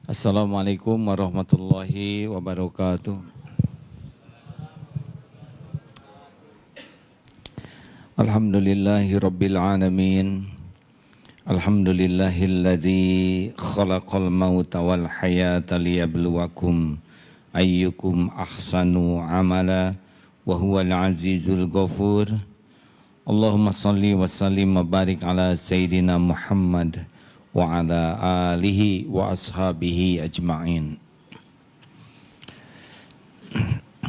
Assalamualaikum warahmatullahi wabarakatuh. Alhamdulillahi rabbil alamin. Alhamdulillahilladzi khalaqal mauta wal hayata liyabluwakum ayyukum ahsanu amala wa huwal azizul ghafur. Allahumma salli wa sallim wa barik ala sayyidina Muhammad wa ala alihi wa ashabihi ajma'in.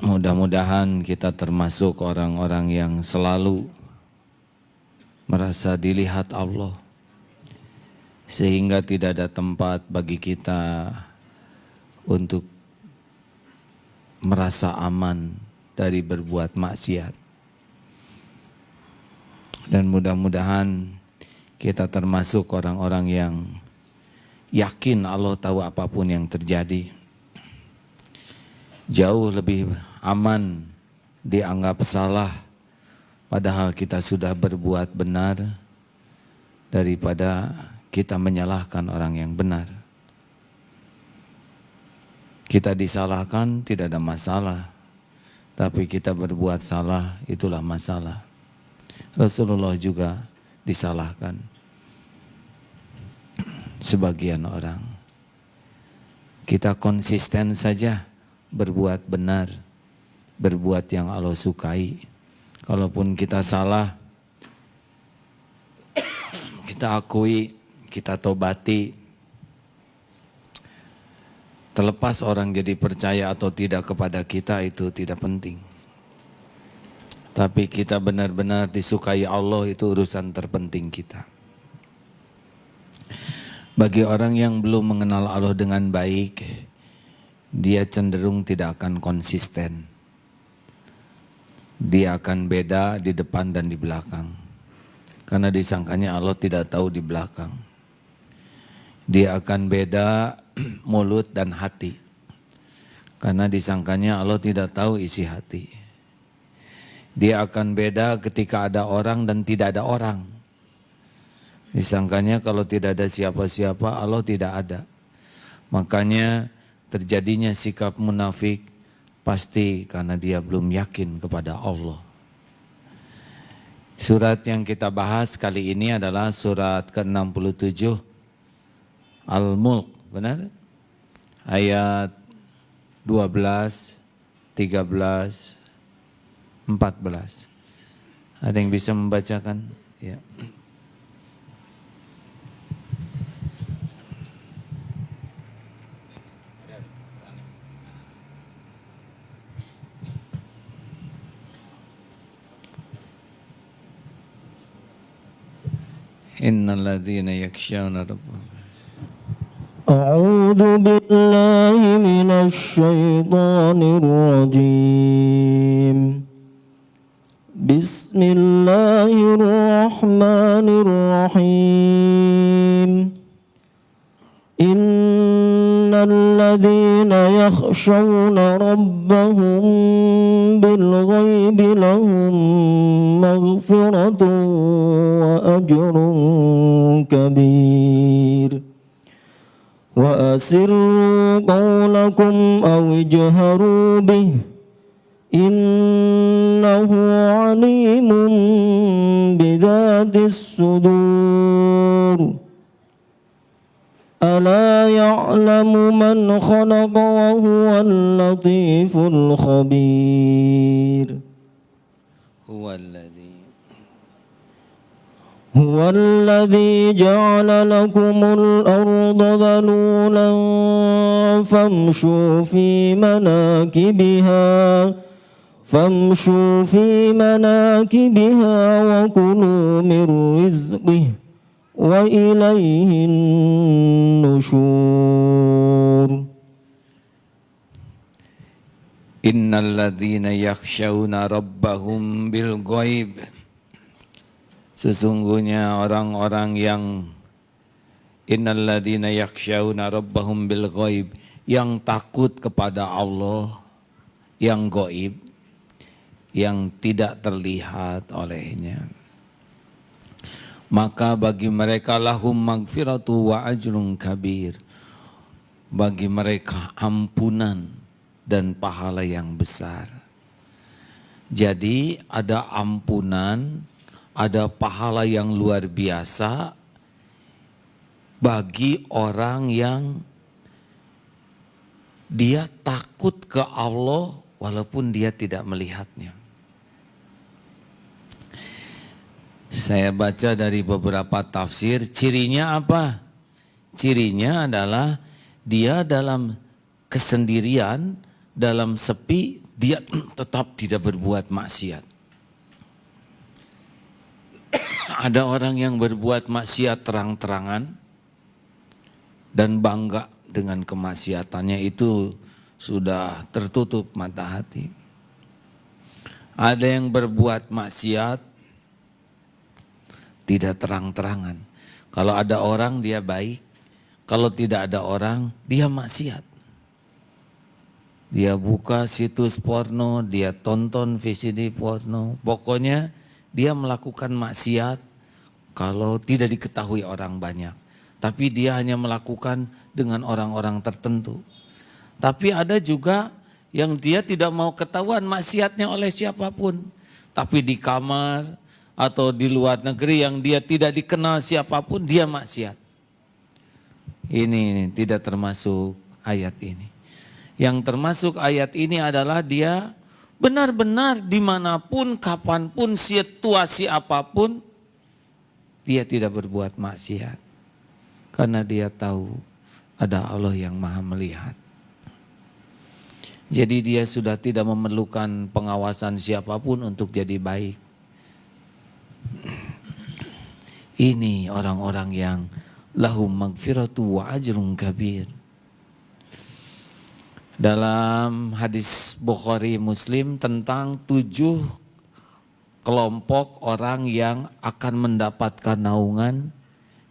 Mudah-mudahan kita termasuk orang-orang yang selalu merasa dilihat Allah, sehingga tidak ada tempat bagi kita untuk merasa aman dari berbuat maksiat. Dan mudah-mudahan kita termasuk orang-orang yang yakin Allah tahu apapun yang terjadi. Jauh lebih aman dianggap salah padahal kita sudah berbuat benar daripada kita menyalahkan orang yang benar. Kita disalahkan tidak ada masalah, tapi kita berbuat salah itulah masalah. Rasulullah juga disalahkan sebagian orang. Kita konsisten saja berbuat benar, berbuat yang Allah sukai. Kalaupun kita salah, kita akui, kita tobati. Terlepas orang jadi percaya atau tidak kepada kita itu tidak penting. Tapi kita benar-benar disukai Allah itu urusan terpenting kita. Bagi orang yang belum mengenal Allah dengan baik, dia cenderung tidak akan konsisten. Dia akan beda di depan dan di belakang. Karena disangkanya Allah tidak tahu di belakang. Dia akan beda mulut dan hati. Karena disangkanya Allah tidak tahu isi hati. Dia akan beda ketika ada orang dan tidak ada orang. Disangkanya kalau tidak ada siapa-siapa, Allah tidak ada. Makanya terjadinya sikap munafik pasti karena dia belum yakin kepada Allah. Surat yang kita bahas kali ini adalah surat ke-67 Al-Mulk, benar? Ayat 12, 13, 14. Ada yang bisa membacakan? Ya. Innal ladzina yakshawna rabbahum. A'udzu billahi minasy syaithanir rajim. Bismillahirrahmanirrahim. Innal ladzina yakhshawna rabbahum bil ghaibi lahum maghfiratun wa ajrun kabir. Wa asirru qawlakum aw ijharu bih innahu alimun bidhatis sudur. Ala ya'lamu man khalaqa wa huwal latiful khabir. هو الذي جعل لكم الأرض ذلولا فامشوا في مناكبها وكلوا من رزقه وإليه النشور. Innal ladzina yakhshawna rabbahum bil ghaib. Sesungguhnya orang-orang yang innal ladzina yakhshawna rabbahum bil ghaib, yang takut kepada Allah yang gaib, yang tidak terlihat olehnya. Maka bagi mereka lahum magfiratu wa ajrun kabir. bagi mereka ampunan dan pahala yang besar. Jadi ada ampunan, ada pahala yang luar biasa bagi orang yang dia takut ke Allah walaupun dia tidak melihatnya. Saya baca dari beberapa tafsir, cirinya apa? Cirinya adalah dia dalam kesendirian, dalam sepi, dia tetap tidak berbuat maksiat. Ada orang yang berbuat maksiat terang-terangan dan bangga dengan kemaksiatannya, itu sudah tertutup mata hati. Ada yang berbuat maksiat tidak terang-terangan. Kalau ada orang dia baik, kalau tidak ada orang dia maksiat. Dia buka situs porno, dia tonton VCD porno, pokoknya dia melakukan maksiat kalau tidak diketahui orang banyak. Tapi dia hanya melakukan dengan orang-orang tertentu. Tapi ada juga yang dia tidak mau ketahuan maksiatnya oleh siapapun. Tapi di kamar atau di luar negeri yang dia tidak dikenal siapapun, dia maksiat. Ini tidak termasuk ayat ini. Yang termasuk ayat ini adalah dia benar-benar dimanapun, kapanpun, situasi apapun, dia tidak berbuat maksiat. Karena dia tahu ada Allah yang maha melihat. Jadi dia sudah tidak memerlukan pengawasan siapapun untuk jadi baik. Ini orang-orang yang lahum magfiratu wa ajrun kabir. Dalam hadis Bukhari Muslim tentang 7 kelompok orang yang akan mendapatkan naungan.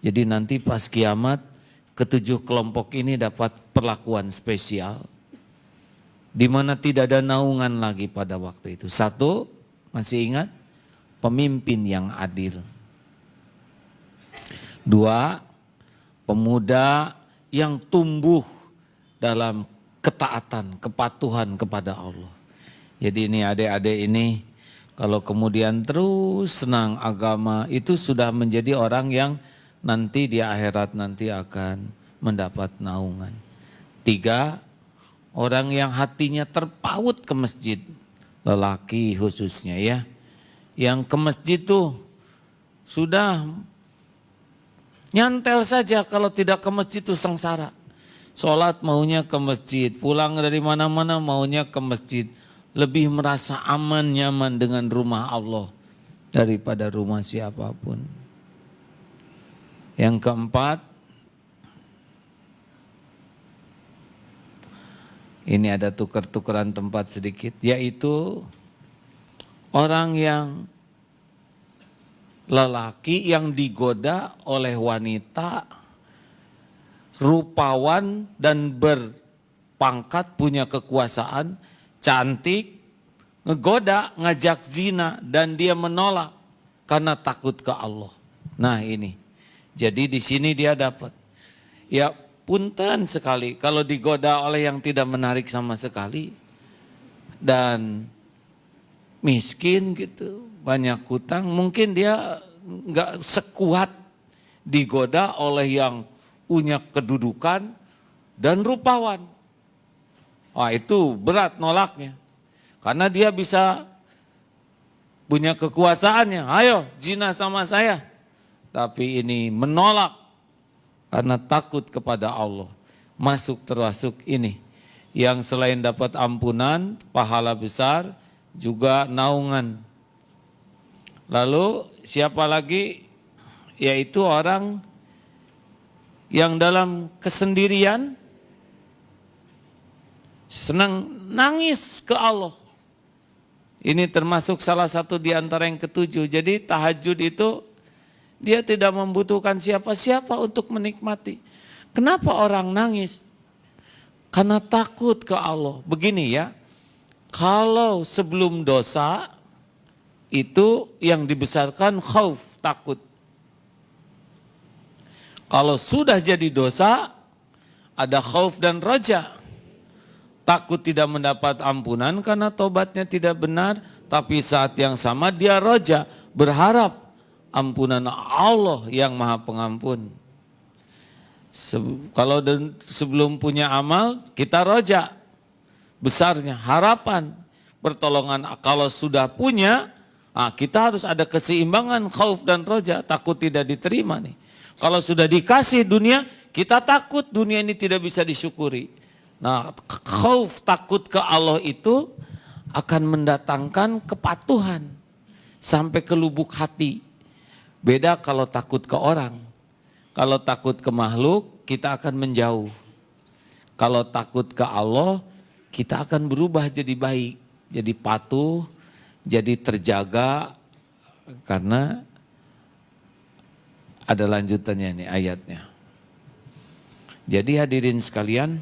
Jadi nanti pas kiamat ke-7 kelompok ini dapat perlakuan spesial, di mana tidak ada naungan lagi pada waktu itu. 1, masih ingat? Pemimpin yang adil. 2, pemuda yang tumbuh dalam ketaatan, kepatuhan kepada Allah. Jadi ini adik-adik ini kalau kemudian terus senang agama, itu sudah menjadi orang yang nanti di akhirat nanti akan mendapat naungan. 3, orang yang hatinya terpaut ke masjid, lelaki khususnya ya, yang ke masjid tuh sudah nyantel saja, kalau tidak ke masjid tuh sengsara. Sholat maunya ke masjid, pulang dari mana-mana maunya ke masjid. Lebih merasa aman, nyaman dengan rumah Allah daripada rumah siapapun. Yang keempat, ini ada tukar-tukaran tempat sedikit, yaitu orang yang lelaki yang digoda oleh wanita rupawan dan berpangkat, punya kekuasaan, cantik, ngegoda, ngajak zina, dan dia menolak karena takut ke Allah. Nah ini, jadi di sini dia dapat. Ya punten sekali kalau digoda oleh yang tidak menarik sama sekali dan miskin gitu, banyak hutang, mungkin dia nggak sekuat digoda oleh yang punya kedudukan dan rupawan. Wah itu berat nolaknya. Karena dia bisa punya kekuasaannya, ayo zina sama saya. Tapi ini menolak karena takut kepada Allah. Masuk termasuk ini. Yang selain dapat ampunan, pahala besar, juga naungan. Lalu siapa lagi? Yaitu orang yang dalam kesendirian senang nangis ke Allah. Ini termasuk salah satu di antara yang ke-7. Jadi tahajud itu dia tidak membutuhkan siapa-siapa untuk menikmati. Kenapa orang nangis? Karena takut ke Allah. Begini ya, kalau sebelum dosa itu yang dibesarkan khauf, takut. Kalau sudah jadi dosa, ada khauf dan roja. Takut tidak mendapat ampunan karena tobatnya tidak benar, tapi saat yang sama dia roja, berharap ampunan Allah yang Maha Pengampun. Kalau sebelum punya amal, kita roja besarnya, harapan, pertolongan. Kalau sudah punya, kita harus ada keseimbangan khauf dan roja, takut tidak diterima nih. Kalau sudah dikasih dunia, kita takut dunia ini tidak bisa disyukuri. Nah, khauf, takut ke Allah itu akan mendatangkan kepatuhan sampai ke lubuk hati. Beda kalau takut ke orang. Kalau takut ke makhluk, kita akan menjauh. Kalau takut ke Allah, kita akan berubah jadi baik, jadi patuh, jadi terjaga, karena ada lanjutannya nih ayatnya. Jadi hadirin sekalian,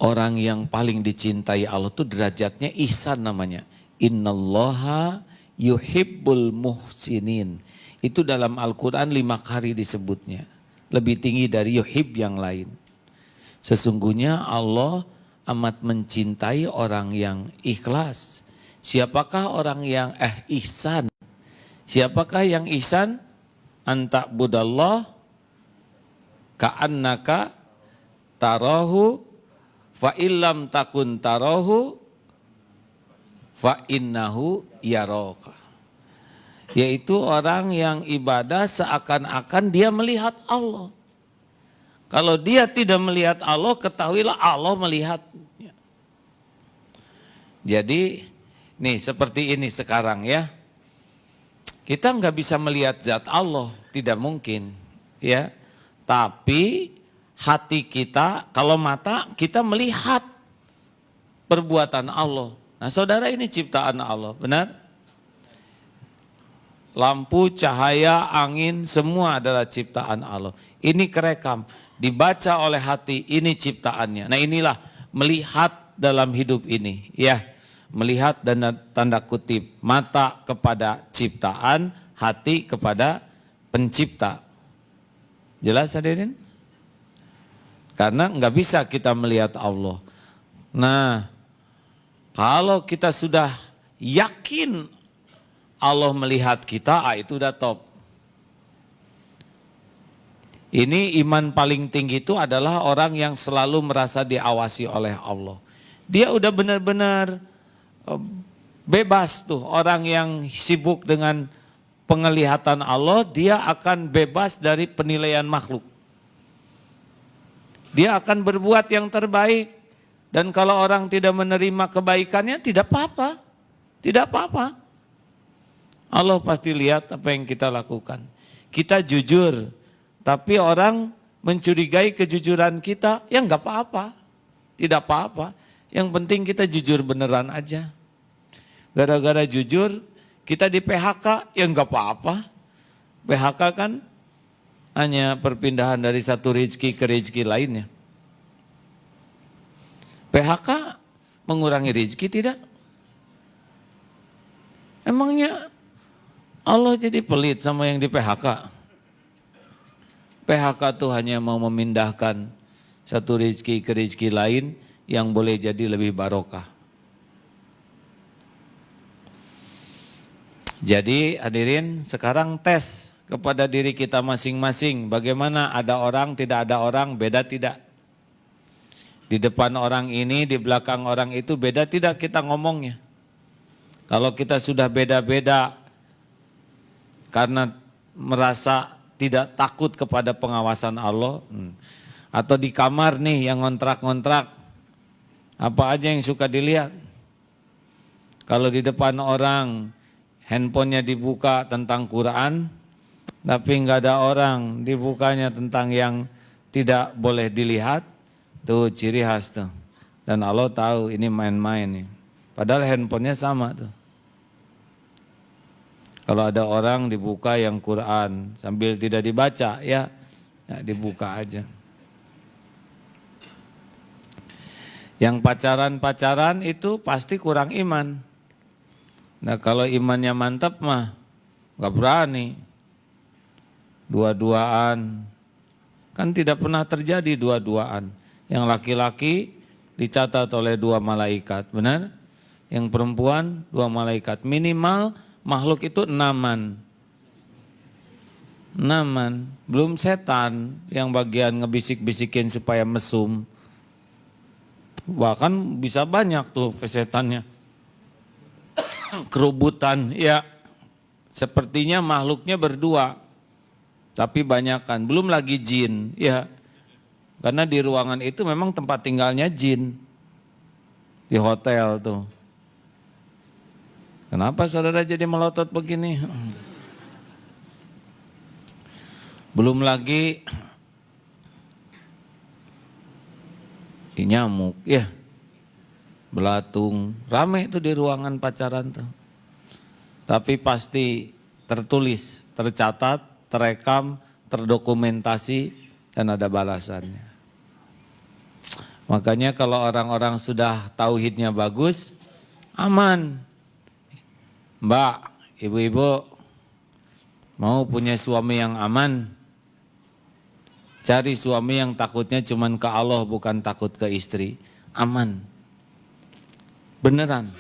orang yang paling dicintai Allah itu derajatnya ihsan namanya. Innallaha yuhibbul muhsinin. Itu dalam Al-Quran 5 kali disebutnya. Lebih tinggi dari yuhib yang lain. Sesungguhnya Allah amat mencintai orang yang ikhlas. Siapakah orang yang ihsan? Siapakah yang ihsan? Anta budallah ka'annaka tarahu fa illam takun tarahu fa innahu yaraka. Yaitu orang yang ibadah seakan-akan dia melihat Allah. Kalau dia tidak melihat Allah, ketahuilah Allah melihatnya. Jadi nih seperti ini sekarang ya. Kita nggak bisa melihat zat Allah, tidak mungkin ya. Tapi hati kita, kalau mata kita melihat perbuatan Allah. Nah saudara, ini ciptaan Allah, benar? Lampu, cahaya, angin, semua adalah ciptaan Allah. Ini kerekam, dibaca oleh hati, ini ciptaannya. Nah inilah melihat dalam hidup ini ya. Melihat dan tanda kutip, mata kepada ciptaan, hati kepada pencipta. Jelas hadirin? Karena nggak bisa kita melihat Allah. Nah, kalau kita sudah yakin Allah melihat kita, itu udah top. Ini iman paling tinggi itu adalah orang yang selalu merasa diawasi oleh Allah. Dia udah benar-benar bebas tuh. Orang yang sibuk dengan penglihatan Allah, dia akan bebas dari penilaian makhluk. Dia akan berbuat yang terbaik. Dan kalau orang tidak menerima kebaikannya, tidak apa-apa. Tidak apa-apa. Allah pasti lihat apa yang kita lakukan. Kita jujur, tapi orang mencurigai kejujuran kita, ya nggak apa-apa. Tidak apa-apa. Yang penting kita jujur beneran aja. Gara-gara jujur, kita di PHK, ya nggak apa-apa. PHK kan hanya perpindahan dari satu rezeki ke rezeki lainnya. PHK mengurangi rezeki tidak? Emangnya Allah jadi pelit sama yang di PHK? PHK tuh hanya mau memindahkan satu rezeki ke rezeki lain yang boleh jadi lebih barokah. Jadi hadirin, sekarang tes kepada diri kita masing-masing. Bagaimana, ada orang, tidak ada orang, beda tidak? Di depan orang ini, di belakang orang itu, beda tidak kita ngomongnya? Kalau kita sudah beda-beda karena merasa tidak takut kepada pengawasan Allah, atau di kamar nih yang ngontrak-ngontrak, apa aja yang suka dilihat? Kalau di depan orang handphonenya dibuka tentang Quran, tapi nggak ada orang, dibukanya tentang yang tidak boleh dilihat, tuh ciri khas tuh. Dan Allah tahu ini main-main nih. Padahal handphonenya sama tuh. Kalau ada orang dibuka yang Quran sambil tidak dibaca, ya dibuka aja. Yang pacaran-pacaran itu pasti kurang iman. Nah kalau imannya mantap mah gak berani. Dua-duaan Kan tidak pernah terjadi dua-duaan. Yang laki-laki dicatat oleh 2 malaikat, benar? Yang perempuan 2 malaikat. Minimal makhluk itu 6-an. 6-an. Belum setan yang bagian ngebisik-bisikin supaya mesum. Bahkan bisa banyak tuh setannya. Kerubutan, ya. Sepertinya makhluknya berdua. Tapi banyakan, belum lagi jin, ya. Karena di ruangan itu memang tempat tinggalnya jin. Di hotel tuh. Kenapa saudara jadi melotot begini? Belum lagi nyamuk, ya. Belatung, rame itu di ruangan pacaran tuh. Tapi pasti tertulis, tercatat, terekam, terdokumentasi, dan ada balasannya. Makanya kalau orang-orang sudah tauhidnya bagus, aman. Mbak, ibu-ibu, mau punya suami yang aman? Cari suami yang takutnya cuman ke Allah, bukan takut ke istri. Aman. Beneran.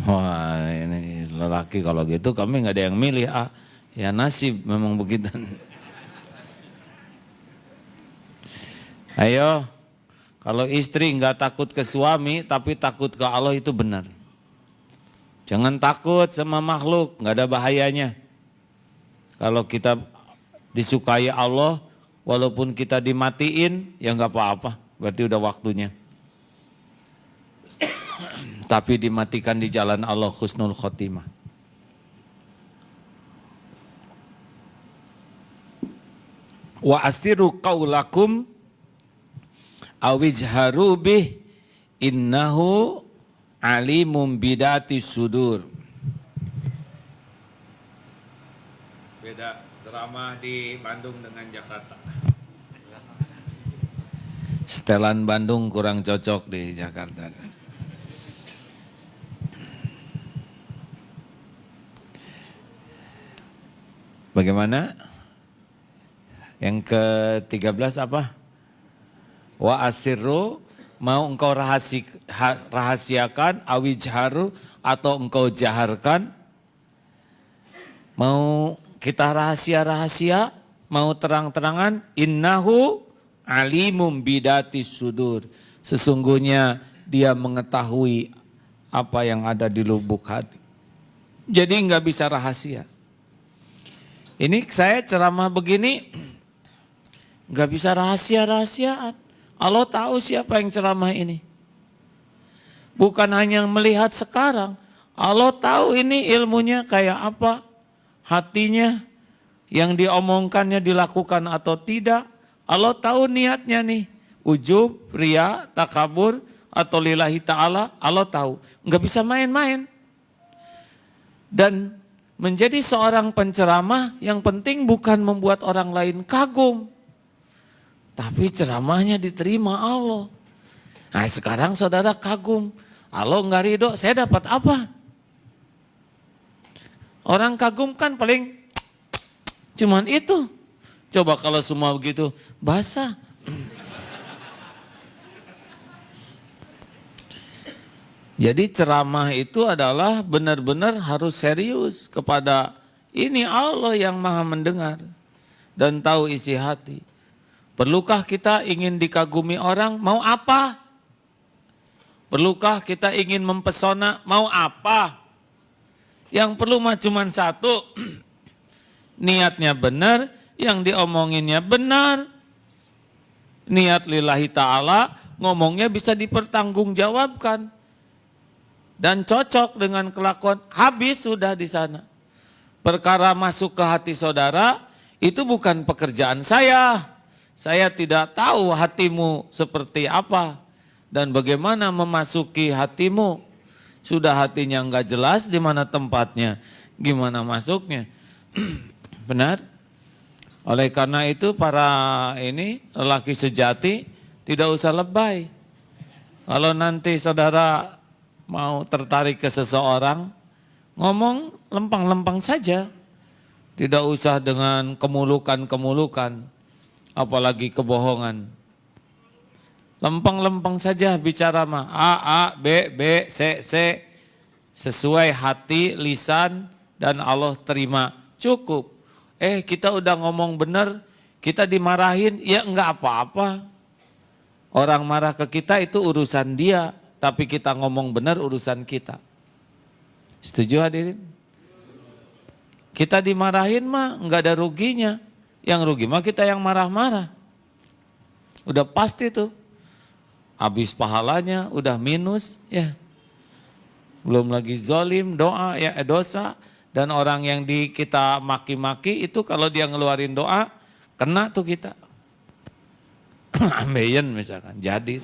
Wah, ini lelaki kalau gitu kami nggak ada yang milih. Ya nasib memang begitu. Ayo, kalau istri nggak takut ke suami tapi takut ke Allah itu benar. Jangan takut sama makhluk, nggak ada bahayanya. Kalau kita disukai Allah, walaupun kita dimatiin, ya nggak apa-apa. Berarti udah waktunya. Tapi dimatikan di jalan Allah, husnul khotimah. Wa astiru qaulakum awijharu bih innahu alimum bidati sudur. Beda ceramah di Bandung dengan Jakarta. Setelan Bandung kurang cocok di Jakarta. Bagaimana? Yang ke-13 apa? Wa asirru, mau engkau rahasiakan, awijharu, atau engkau jaharkan. Mau kita rahasia-rahasia, mau terang-terangan, innahu alimum bidati sudur. Sesungguhnya dia mengetahui apa yang ada di lubuk hati. Jadi enggak bisa rahasia. Ini saya ceramah begini, nggak bisa rahasia-rahasiaan. Allah tahu siapa yang ceramah ini. Bukan hanya melihat sekarang, Allah tahu ini ilmunya kayak apa, hatinya, yang diomongkannya dilakukan atau tidak. Allah tahu niatnya nih, ujub, ria, takabur, atau lillahi ta'ala, Allah tahu. Nggak bisa main-main. Dan menjadi seorang penceramah yang penting bukan membuat orang lain kagum. Tapi ceramahnya diterima Allah. Nah sekarang saudara kagum. Allah nggak ridho, saya dapat apa? Orang kagum kan paling cuman itu. Coba kalau semua begitu, basah. Jadi ceramah itu adalah benar-benar harus serius kepada ini Allah yang maha mendengar dan tahu isi hati. Perlukah kita ingin dikagumi orang, mau apa? Perlukah kita ingin mempesona, mau apa? Yang perlu mah cuma satu, niatnya benar, yang diomonginnya benar. Niat lillahi ta'ala, ngomongnya bisa dipertanggungjawabkan. Dan cocok dengan kelakuan, habis sudah di sana. Perkara masuk ke hati saudara, itu bukan pekerjaan saya. Saya tidak tahu hatimu seperti apa dan bagaimana memasuki hatimu. Sudah hatinya enggak jelas di mana tempatnya, gimana masuknya. Benar? Oleh karena itu para ini lelaki sejati tidak usah lebay. Kalau nanti saudara mau tertarik ke seseorang, ngomong lempang-lempang saja. Tidak usah dengan kemulukan-kemulukan, apalagi kebohongan. Lempeng-lempeng saja bicara mah, A, B, B, C, C, sesuai hati, lisan, dan Allah terima. Cukup. Kita udah ngomong benar, kita dimarahin, ya enggak apa-apa. Orang marah ke kita itu urusan dia, tapi kita ngomong benar urusan kita. Setuju hadirin? Kita dimarahin mah enggak ada ruginya. Yang rugi mah kita yang marah-marah. Udah pasti tuh. Habis pahalanya udah minus ya. Belum lagi zolim, dosa. Dan orang yang kita maki-maki itu kalau dia ngeluarin doa, kena tuh kita. Ambeien misalkan, jadi.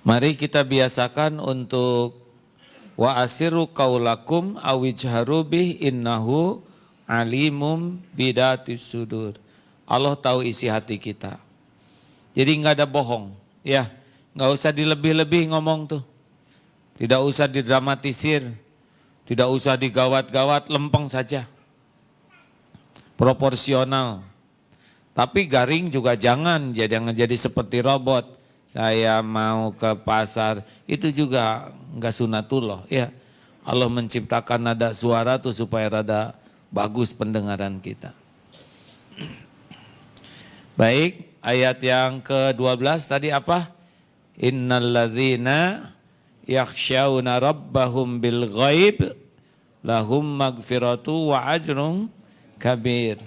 Mari kita biasakan untuk wa asiru qaulakum awijharu bih innahu alimum bidatis sudur. Allah tahu isi hati kita. Jadi nggak ada bohong, ya. Nggak usah dilebih-lebih ngomong tuh. Tidak usah didramatisir, tidak usah digawat-gawat, lempeng saja. Proporsional. Tapi garing juga jangan jadi seperti robot. Saya mau ke pasar, itu juga nggak sunatullah, ya. Allah menciptakan nada suara tuh supaya rada bagus pendengaran kita. Baik, ayat yang ke-12 tadi apa? Innalladzina yakhshawna rabbahum bil ghaib lahum magfiratu wa ajrun kabir.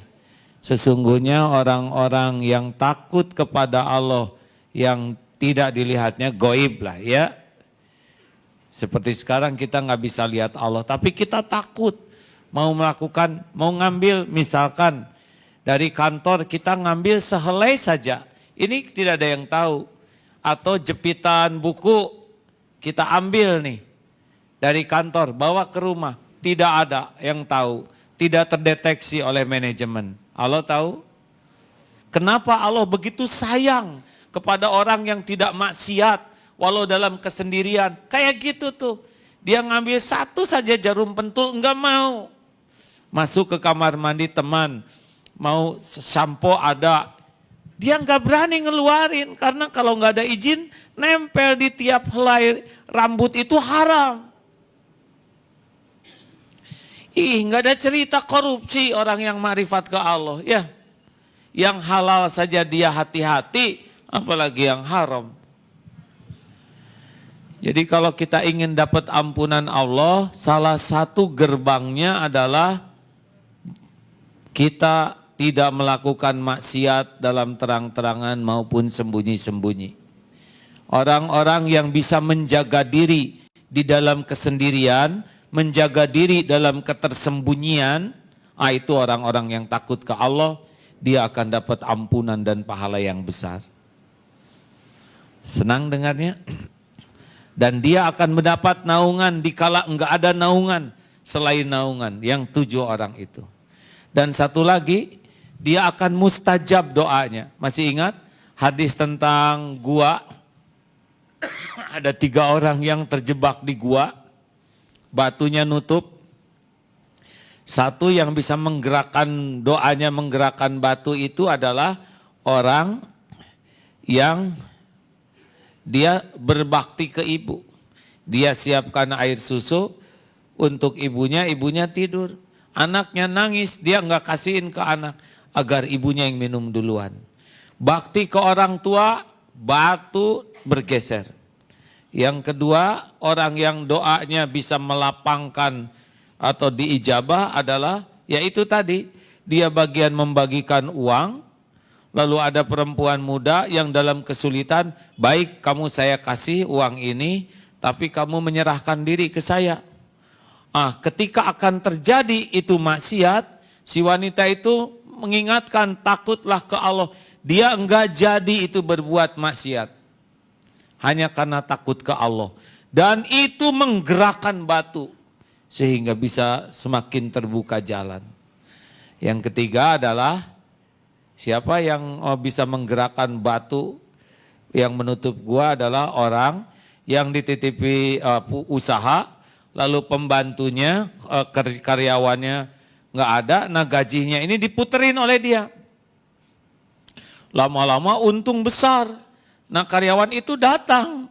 Sesungguhnya orang-orang yang takut kepada Allah yang tidak dilihatnya gaib lah ya. Seperti sekarang kita nggak bisa lihat Allah, tapi kita takut mau ngambil misalkan dari kantor kita ngambil sehelai saja. Ini tidak ada yang tahu. Atau jepitan buku kita ambil nih dari kantor bawa ke rumah. Tidak ada yang tahu. Tidak terdeteksi oleh manajemen. Allah tahu? Kenapa Allah begitu sayang kepada orang yang tidak maksiat walau dalam kesendirian? Kayak gitu tuh. Dia ngambil satu saja jarum pentul enggak mau. Masuk ke kamar mandi teman, mau sampo ada. Dia nggak berani ngeluarin karena kalau nggak ada izin nempel di tiap helai rambut itu haram. Nggak ada cerita korupsi orang yang ma'rifat ke Allah ya. Yang halal saja dia hati-hati, apalagi yang haram. Jadi kalau kita ingin dapat ampunan Allah, salah satu gerbangnya adalah kita tidak melakukan maksiat dalam terang-terangan maupun sembunyi-sembunyi. Orang-orang yang bisa menjaga diri di dalam kesendirian, menjaga diri dalam ketersembunyian, itu orang-orang yang takut ke Allah, dia akan dapat ampunan dan pahala yang besar. Senang dengarnya? Dan dia akan mendapat naungan dikala enggak ada naungan selain naungan yang 7 orang itu. Dan satu lagi, dia akan mustajab doanya. Masih ingat hadis tentang gua? Ada 3 orang yang terjebak di gua, batunya nutup. Satu yang bisa menggerakkan doanya, menggerakkan batu itu adalah orang yang dia berbakti ke ibu. Dia siapkan air susu untuk ibunya, ibunya tidur. Anaknya nangis, dia nggak kasihin ke anak agar ibunya yang minum duluan. Bakti ke orang tua, batu bergeser. Yang kedua, orang yang doanya bisa melapangkan atau diijabah adalah yaitu tadi, dia bagian membagikan uang, lalu ada perempuan muda yang dalam kesulitan, baik kamu saya kasih uang ini, tapi kamu menyerahkan diri ke saya. Ketika akan terjadi itu maksiat, si wanita itu mengingatkan takutlah ke Allah. Dia enggak jadi itu berbuat maksiat. Hanya karena takut ke Allah. Dan itu menggerakkan batu. Sehingga bisa semakin terbuka jalan. Yang ketiga adalah siapa yang bisa menggerakkan batu yang menutup gua adalah orang yang dititipi usaha, lalu pembantunya, karyawannya nggak ada, nah gajinya ini diputerin oleh dia. Lama-lama untung besar. Nah karyawan itu datang.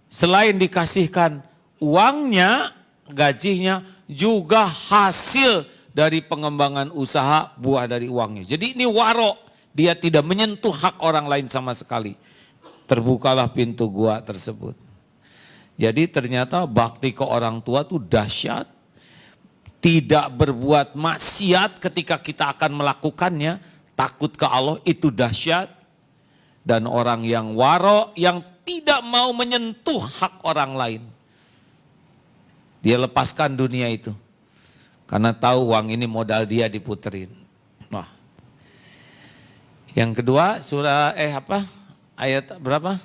Selain dikasihkan uangnya, gajinya, juga hasil dari pengembangan usaha, buah dari uangnya. Jadi ini waro, dia tidak menyentuh hak orang lain sama sekali. Terbukalah pintu gua tersebut. Jadi ternyata bakti ke orang tua itu dahsyat. Tidak berbuat maksiat ketika kita akan melakukannya, takut ke Allah itu dahsyat. Dan orang yang waro, yang tidak mau menyentuh hak orang lain, dia lepaskan dunia itu. Karena tahu uang ini modal dia diputerin. Wah. Yang kedua surah ayat berapa?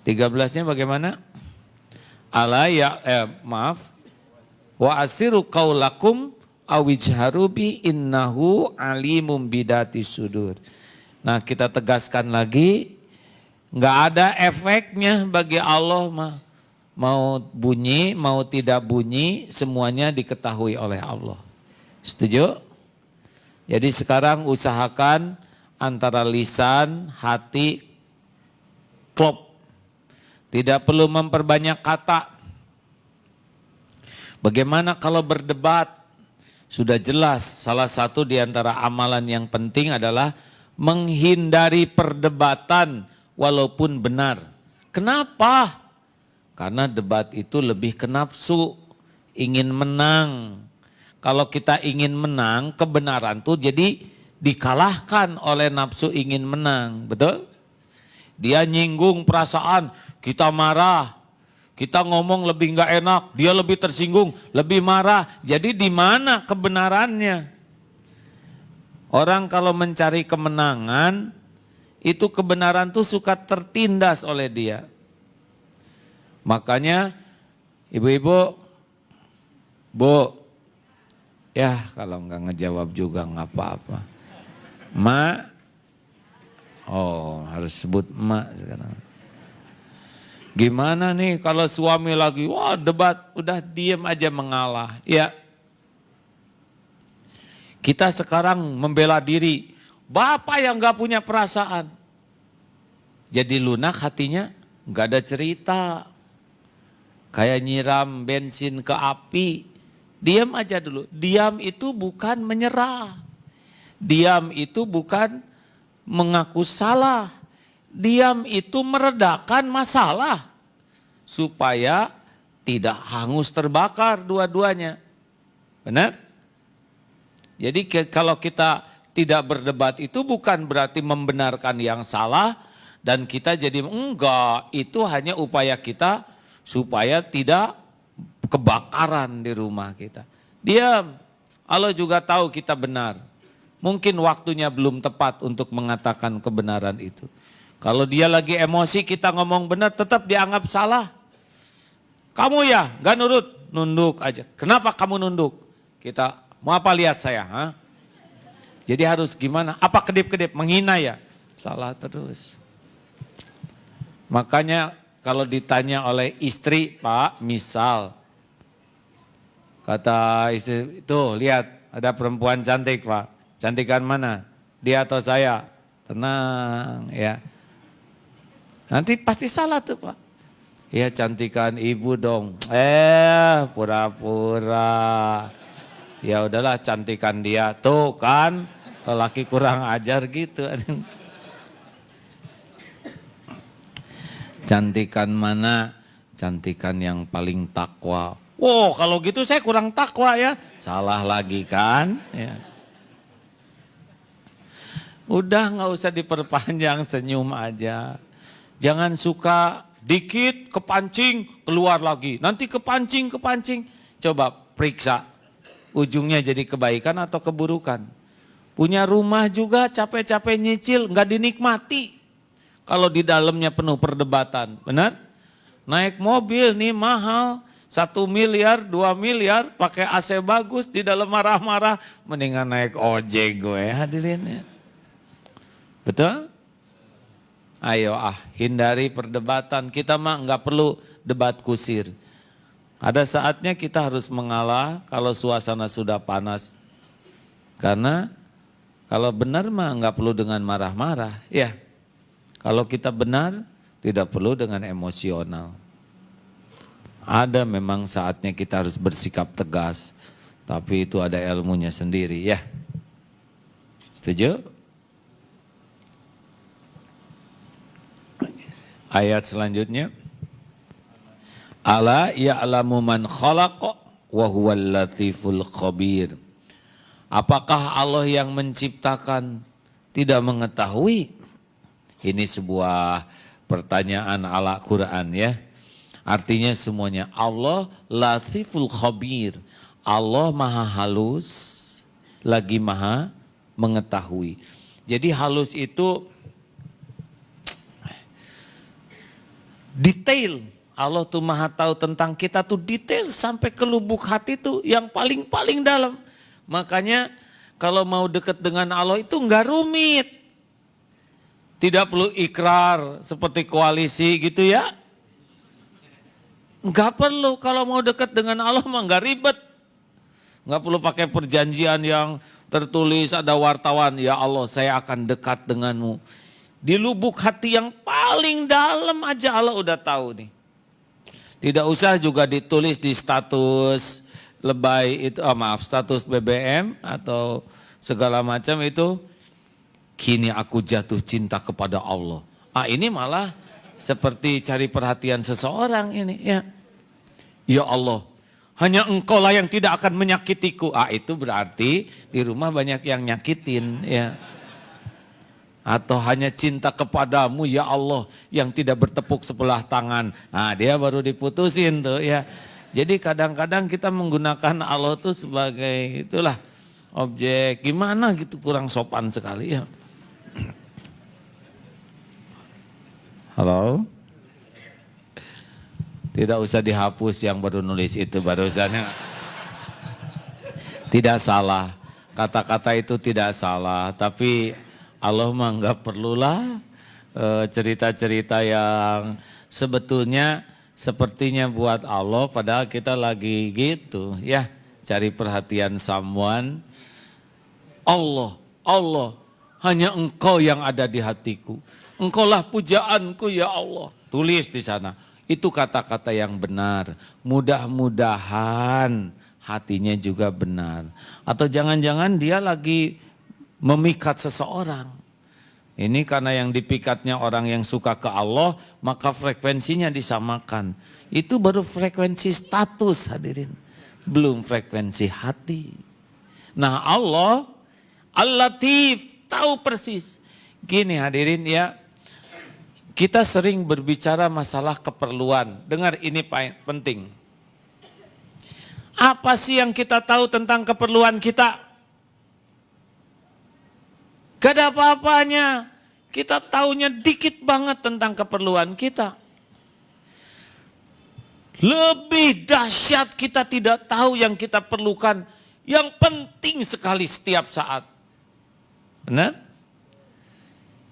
13-nya bagaimana? Wa asiru qaulakum awijharu bi innahu alimum bidati sudur. Nah kita tegaskan lagi, nggak ada efeknya bagi Allah mah. Mau bunyi, mau tidak bunyi, semuanya diketahui oleh Allah. Setuju? Jadi sekarang usahakan antara lisan, hati, klop. Tidak perlu memperbanyak kata. Bagaimana kalau berdebat? Sudah jelas salah satu di antara amalan yang penting adalah menghindari perdebatan walaupun benar. Kenapa? Karena debat itu lebih ke nafsu, ingin menang. Kalau kita ingin menang, kebenaran tuh jadi dikalahkan oleh nafsu ingin menang, betul? Dia nyinggung perasaan, kita marah, kita ngomong lebih nggak enak, dia lebih tersinggung, lebih marah. Jadi di mana kebenarannya? Orang kalau mencari kemenangan, itu kebenaran tuh suka tertindas oleh dia. Makanya ibu-ibu, Bu, ya kalau nggak ngejawab juga nggak apa-apa. Ma, oh harus sebut ma sekarang. Gimana nih kalau suami lagi, wah debat, udah diem aja mengalah. Ya, kita sekarang membela diri, bapak yang gak punya perasaan. Jadi lunak hatinya, gak ada cerita. Kayak nyiram bensin ke api, diam aja dulu. Diam itu bukan menyerah. Diam itu bukan mengaku salah. Diam itu meredakan masalah. Supaya tidak hangus terbakar dua-duanya. Benar? Jadi kalau kita tidak berdebat itu bukan berarti membenarkan yang salah dan kita jadi enggak, itu hanya upaya kita supaya tidak kebakaran di rumah kita. Diam, Allah juga tahu kita benar. Mungkin waktunya belum tepat untuk mengatakan kebenaran itu. Kalau dia lagi emosi kita ngomong benar tetap dianggap salah. Kamu ya gak nurut, nunduk aja. Kenapa kamu nunduk? Kita mau apa lihat saya? Ha? Jadi harus gimana? Apa kedip-kedip? Menghina ya? Salah terus. Makanya kalau ditanya oleh istri, Pak, misal. Kata istri, tuh lihat ada perempuan cantik Pak. Cantikan mana? Dia atau saya? Tenang ya. Nanti pasti salah tuh Pak. Ya cantikan ibu dong. Pura-pura. Ya udahlah cantikan dia. Tuh kan lelaki kurang ajar gitu. Cantikan mana? Cantikan yang paling takwa. Wow kalau gitu saya kurang takwa ya. Salah lagi kan. Ya. Udah gak usah diperpanjang, senyum aja. Jangan suka dikit kepancing keluar lagi. Nanti kepancing. Coba periksa. Ujungnya jadi kebaikan atau keburukan. Punya rumah juga capek-capek nyicil gak dinikmati. Kalau di dalamnya penuh perdebatan. Benar? Naik mobil nih mahal. 1 miliar, 2 miliar. Pakai AC bagus di dalam marah-marah. Mendingan naik ojek gue hadirin ya. Betul? Ayo hindari perdebatan. Kita mah nggak perlu debat kusir. Ada saatnya kita harus mengalah kalau suasana sudah panas. Karena kalau benar mah nggak perlu dengan marah-marah. Ya, kalau kita benar tidak perlu dengan emosional. Ada memang saatnya kita harus bersikap tegas. Tapi itu ada ilmunya sendiri ya. Setuju? Ayat selanjutnya. Ala ya'lamu man khalaqa wa huwal latiful khabir. Apakah Allah yang menciptakan tidak mengetahui? Ini sebuah pertanyaan ala Quran ya. Artinya semuanya Allah latiful khabir. Allah maha halus lagi maha mengetahui. Jadi halus itu detail. Allah tuh maha tahu tentang kita tuh detail sampai ke lubuk hati tuh yang paling-paling dalam. Makanya kalau mau dekat dengan Allah itu enggak rumit. Tidak perlu ikrar seperti koalisi gitu ya. Enggak perlu, kalau mau dekat dengan Allah mah enggak ribet. Enggak perlu pakai perjanjian yang tertulis ada wartawan, ya Allah saya akan dekat denganmu. Di lubuk hati yang paling dalam aja Allah udah tahu nih. Tidak usah juga ditulis di status lebay itu, status BBM atau segala macam itu. Kini aku jatuh cinta kepada Allah. Ini malah seperti cari perhatian seseorang ini ya. Ya Allah, hanya engkau lah yang tidak akan menyakitiku. Itu berarti di rumah banyak yang nyakitin ya. Atau hanya cinta kepadamu ya Allah yang tidak bertepuk sebelah tangan. Dia baru diputusin tuh ya. Jadi kadang-kadang kita menggunakan Allah tuh sebagai itulah objek. Gimana gitu, kurang sopan sekali ya. Halo? Tidak usah dihapus yang baru nulis itu barusannya. Tidak salah. Kata-kata itu tidak salah. Tapi Allah mah nggak perlulah cerita-cerita yang sebetulnya sepertinya buat Allah padahal kita lagi gitu ya, cari perhatian someone. Allah hanya engkau yang ada di hatiku. Engkaulah pujaanku ya Allah. Tulis di sana. Itu kata-kata yang benar. Mudah-mudahan hatinya juga benar. Atau jangan-jangan dia lagi memikat seseorang. Ini karena yang dipikatnya orang yang suka ke Allah, maka frekuensinya disamakan. Itu baru frekuensi status hadirin. Belum frekuensi hati. Nah Allah, Al-Latif, tahu persis. Gini hadirin ya, kita sering berbicara masalah keperluan. Dengar ini penting. Apa sih yang kita tahu tentang keperluan kita? Gak ada apa-apanya. Kita taunya dikit banget tentang keperluan kita. Lebih dahsyat kita tidak tahu yang kita perlukan. Yang penting sekali setiap saat. Benar?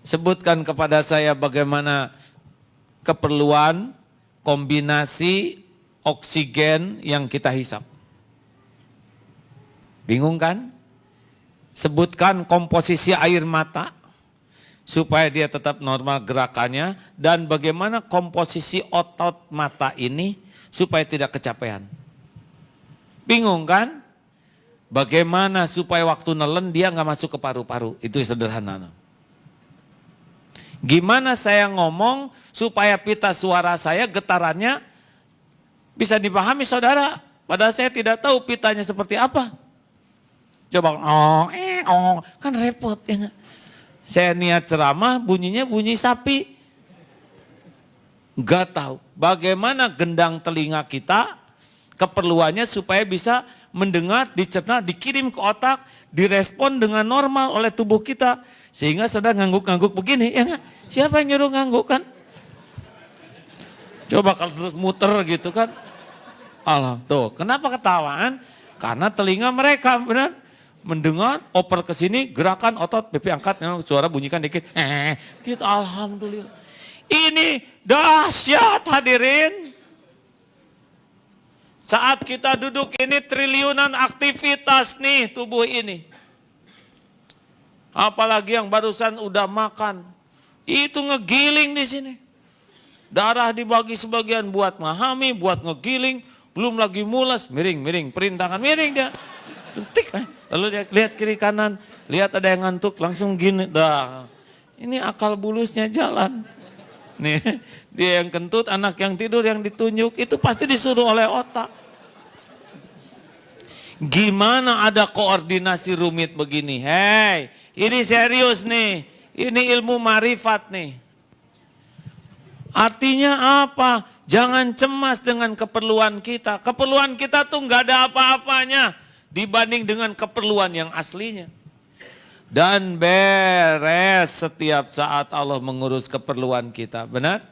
Sebutkan kepada saya bagaimana keperluan kombinasi oksigen yang kita hisap. Bingung kan? Sebutkan komposisi air mata supaya dia tetap normal gerakannya dan bagaimana komposisi otot mata ini supaya tidak kecapean. Bingung kan? Bagaimana supaya waktu nelen dia nggak masuk ke paru-paru? Itu sederhana. Gimana saya ngomong supaya pita suara saya getarannya bisa dipahami saudara? Padahal saya tidak tahu pitanya seperti apa. Coba kan repot ya gak? Saya niat ceramah bunyinya bunyi sapi. Gak tahu bagaimana gendang telinga kita keperluannya supaya bisa mendengar, dicerna, dikirim ke otak, direspon dengan normal oleh tubuh kita. Sehingga sedang ngangguk-ngangguk begini ya gak? Siapa yang nyuruh ngangguk kan? Coba kalau terus muter gitu kan. Allah, tuh kenapa ketawaan? Karena telinga mereka benar. Mendengar, oper ke sini, gerakan otot, pipi angkat, suara bunyikan dikit. Gitu, alhamdulillah. Ini dahsyat hadirin. Saat kita duduk ini triliunan aktivitas nih tubuh ini. Apalagi yang barusan udah makan. Itu ngegiling di sini. Darah dibagi sebagian buat memahami, buat ngegiling. Belum lagi mulas, miring, perintangan, miring dia. Tik, lalu dia lihat kiri kanan, lihat ada yang ngantuk, langsung gini. Dah, ini akal bulusnya jalan. Nih, dia yang kentut, anak yang tidur, yang ditunjuk, itu pasti disuruh oleh otak. Gimana ada koordinasi rumit begini? Hei, ini serius nih. Ini ilmu marifat nih. Artinya apa? Jangan cemas dengan keperluan kita. Keperluan kita tuh nggak ada apa-apanya dibanding dengan keperluan yang aslinya. Dan beres setiap saat Allah mengurus keperluan kita. Benar?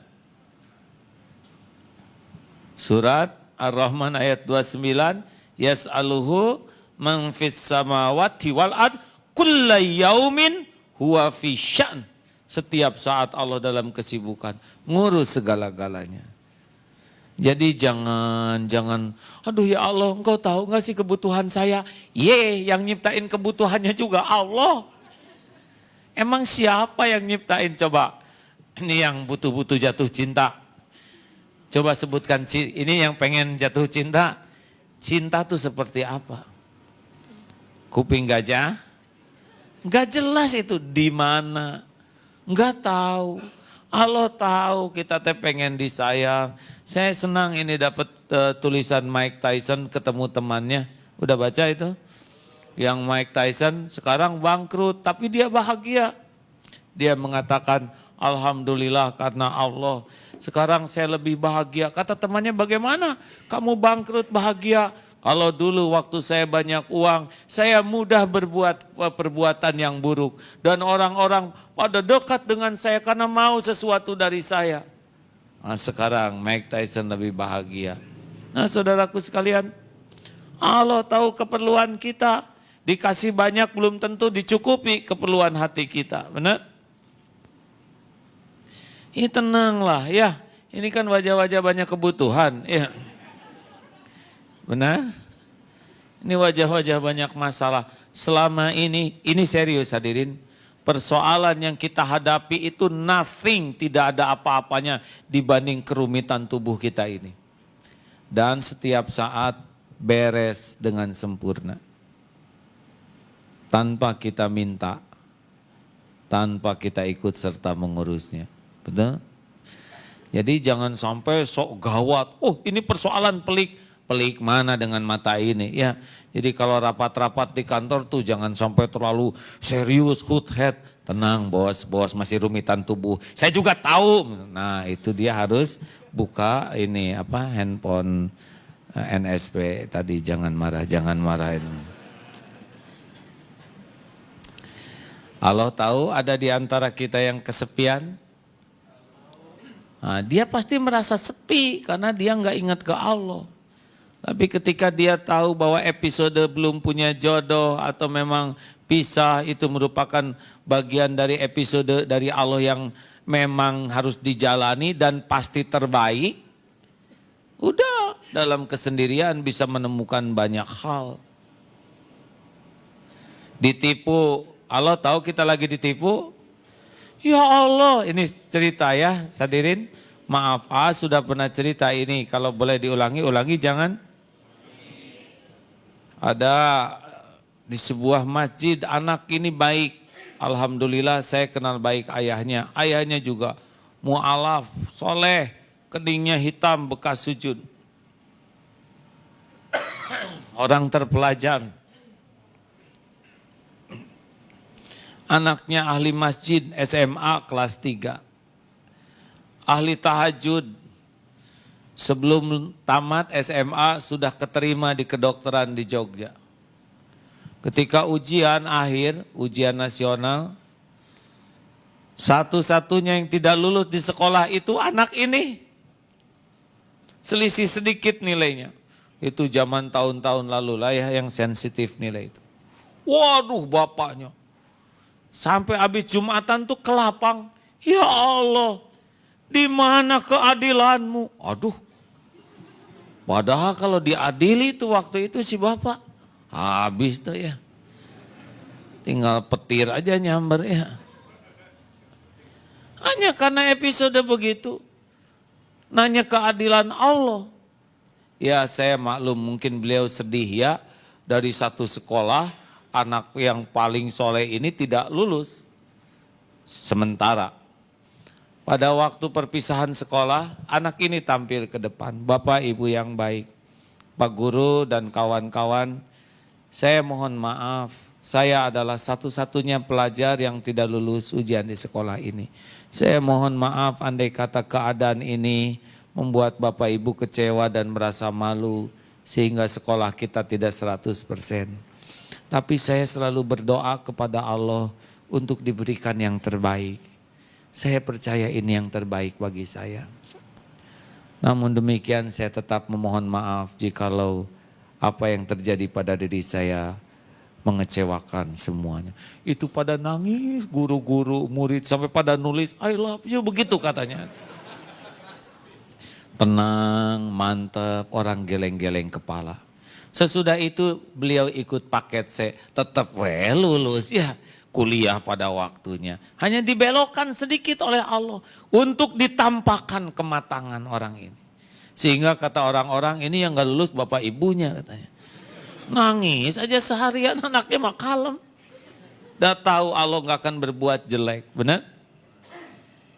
Surat Ar-Rahman ayat 29. Yas'aluhu man fis samawati wal ard kulla yaumin huwa fi sya'n. Setiap saat Allah dalam kesibukan, ngurus segala-galanya. Jadi jangan, aduh ya Allah, engkau tahu gak sih kebutuhan saya? Yang nyiptain kebutuhannya juga Allah. Emang siapa yang nyiptain coba? Ini yang butuh-butuh jatuh cinta. Coba sebutkan, ini yang pengen jatuh cinta. Cinta tuh seperti apa? Kuping gajah? Gak jelas itu di mana. Gak tahu. Allah tahu kita teh pengen disayang. Saya senang ini dapat tulisan Mike Tyson ketemu temannya. Udah baca itu? Yang Mike Tyson sekarang bangkrut tapi dia bahagia. Dia mengatakan alhamdulillah karena Allah. Sekarang saya lebih bahagia. Kata temannya, bagaimana kamu bangkrut bahagia? Kalau dulu waktu saya banyak uang, saya mudah berbuat perbuatan yang buruk. Dan orang-orang pada dekat dengan saya karena mau sesuatu dari saya. Nah, sekarang Mike Tyson lebih bahagia. Nah saudaraku sekalian, Allah tahu keperluan kita. Dikasih banyak belum tentu dicukupi keperluan hati kita. Benar? Ini tenanglah ya. Ini kan wajah-wajah banyak kebutuhan. Ya. Benar? Ini wajah-wajah banyak masalah. Selama ini serius hadirin. Persoalan yang kita hadapi itu nothing, tidak ada apa-apanya dibanding kerumitan tubuh kita ini. Dan setiap saat beres dengan sempurna. Tanpa kita minta, tanpa kita ikut serta mengurusnya. Betul? Jadi jangan sampai sok gawat. Oh ini persoalan pelik. Pelik mana dengan mata ini ya. Jadi kalau rapat-rapat di kantor tuh jangan sampai terlalu serius, hut head. Tenang bos masih rumitan tubuh. Saya juga tahu. Nah itu dia harus buka ini apa handphone NSP tadi. Jangan marahin. Allah tahu ada di antara kita yang kesepian. Nah, dia pasti merasa sepi karena dia nggak ingat ke Allah. Tapi ketika dia tahu bahwa episode belum punya jodoh atau memang pisah, itu merupakan bagian dari episode dari Allah yang memang harus dijalani dan pasti terbaik. Udah dalam kesendirian bisa menemukan banyak hal. Ditipu, Allah tahu kita lagi ditipu. Ya Allah, ini cerita ya hadirin. Maaf, sudah pernah cerita ini. Kalau boleh ulangi jangan. Ada di sebuah masjid, anak ini baik. Alhamdulillah saya kenal baik ayahnya. Ayahnya juga mu'alaf, soleh, keningnya hitam bekas sujud. Orang terpelajar. Anaknya ahli masjid SMA kelas 3. Ahli tahajud. Sebelum tamat SMA sudah keterima di kedokteran di Jogja. Ketika ujian akhir, ujian nasional, satu-satunya yang tidak lulus di sekolah itu anak ini. Selisih sedikit nilainya. Itu zaman tahun-tahun lalu lah ya yang sensitif nilai itu. Waduh bapaknya. Sampai habis Jumatan tuh ke lapang. Ya Allah. Di mana keadilanmu? Aduh, padahal kalau diadili itu waktu itu si bapak, habis tuh ya. Tinggal petir aja nyamber ya. Hanya karena episode begitu, nanya keadilan Allah. Ya saya maklum mungkin beliau sedih ya, dari satu sekolah anak yang paling soleh ini tidak lulus. Sementara pada waktu perpisahan sekolah, anak ini tampil ke depan. Bapak ibu yang baik, Pak Guru dan kawan-kawan, saya mohon maaf, saya adalah satu-satunya pelajar yang tidak lulus ujian di sekolah ini. Saya mohon maaf andai kata keadaan ini membuat Bapak Ibu kecewa dan merasa malu sehingga sekolah kita tidak 100%. Tapi saya selalu berdoa kepada Allah untuk diberikan yang terbaik. Saya percaya ini yang terbaik bagi saya. Namun demikian saya tetap memohon maaf jikalau apa yang terjadi pada diri saya mengecewakan semuanya. Itu pada nangis, guru-guru, murid sampai pada nulis I love you, begitu katanya. Tenang, mantap, orang geleng-geleng kepala. Sesudah itu beliau ikut paket C, tetap lulus ya, kuliah pada waktunya. Hanya dibelokkan sedikit oleh Allah untuk ditampakkan kematangan orang ini. Sehingga kata orang-orang ini yang gak lulus bapak ibunya katanya. Nangis aja seharian anaknya mah kalem. Udah tahu Allah gak akan berbuat jelek, benar?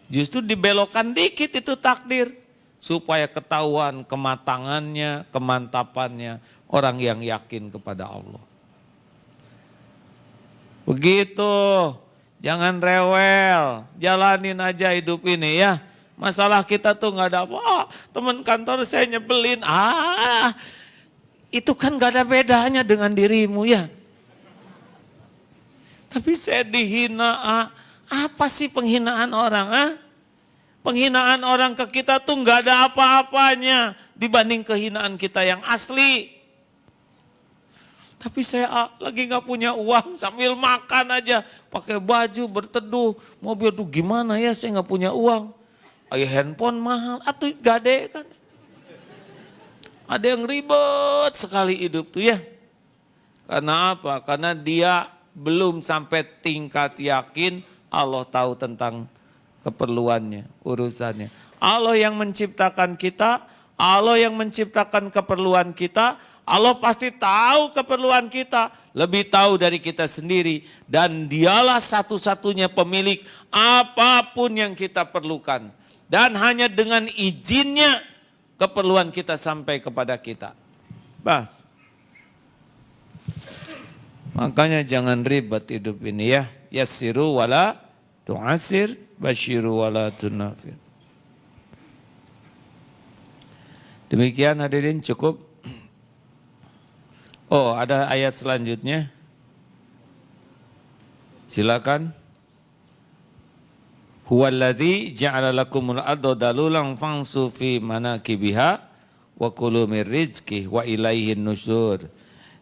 Justru dibelokkan dikit itu takdir. Supaya ketahuan kematangannya, kemantapannya orang yang yakin kepada Allah. Begitu, jangan rewel, jalanin aja hidup ini ya. Masalah kita tuh gak ada apa, teman kantor saya nyebelin, itu kan gak ada bedanya dengan dirimu ya. Tapi saya dihina, apa sih penghinaan orang? Penghinaan orang ke kita tuh gak ada apa-apanya dibanding kehinaan kita yang asli. Tapi saya lagi gak punya uang sambil makan aja, pakai baju berteduh, mobil tuh gimana ya saya gak punya uang. Ayo handphone mahal, atuh gade kan. Ada yang ribet sekali hidup tuh ya. Karena apa? Karena dia belum sampai tingkat yakin Allah tahu tentang keperluannya, urusannya. Allah yang menciptakan kita, Allah yang menciptakan keperluan kita, Allah pasti tahu keperluan kita, lebih tahu dari kita sendiri. Dan dialah satu-satunya pemilik apapun yang kita perlukan. Dan hanya dengan izinnya keperluan kita sampai kepada kita. Bas. Makanya jangan ribet hidup ini ya. Yassiru wala tu'asir, basyiru wala tunafir. Demikian hadirin cukup. Oh, ada ayat selanjutnya. Silakan. Huwallazi ja'ala lakumul arda dalulan famsu fi manakibiha wa kulu mir rizqih wa ilaihin nusyur.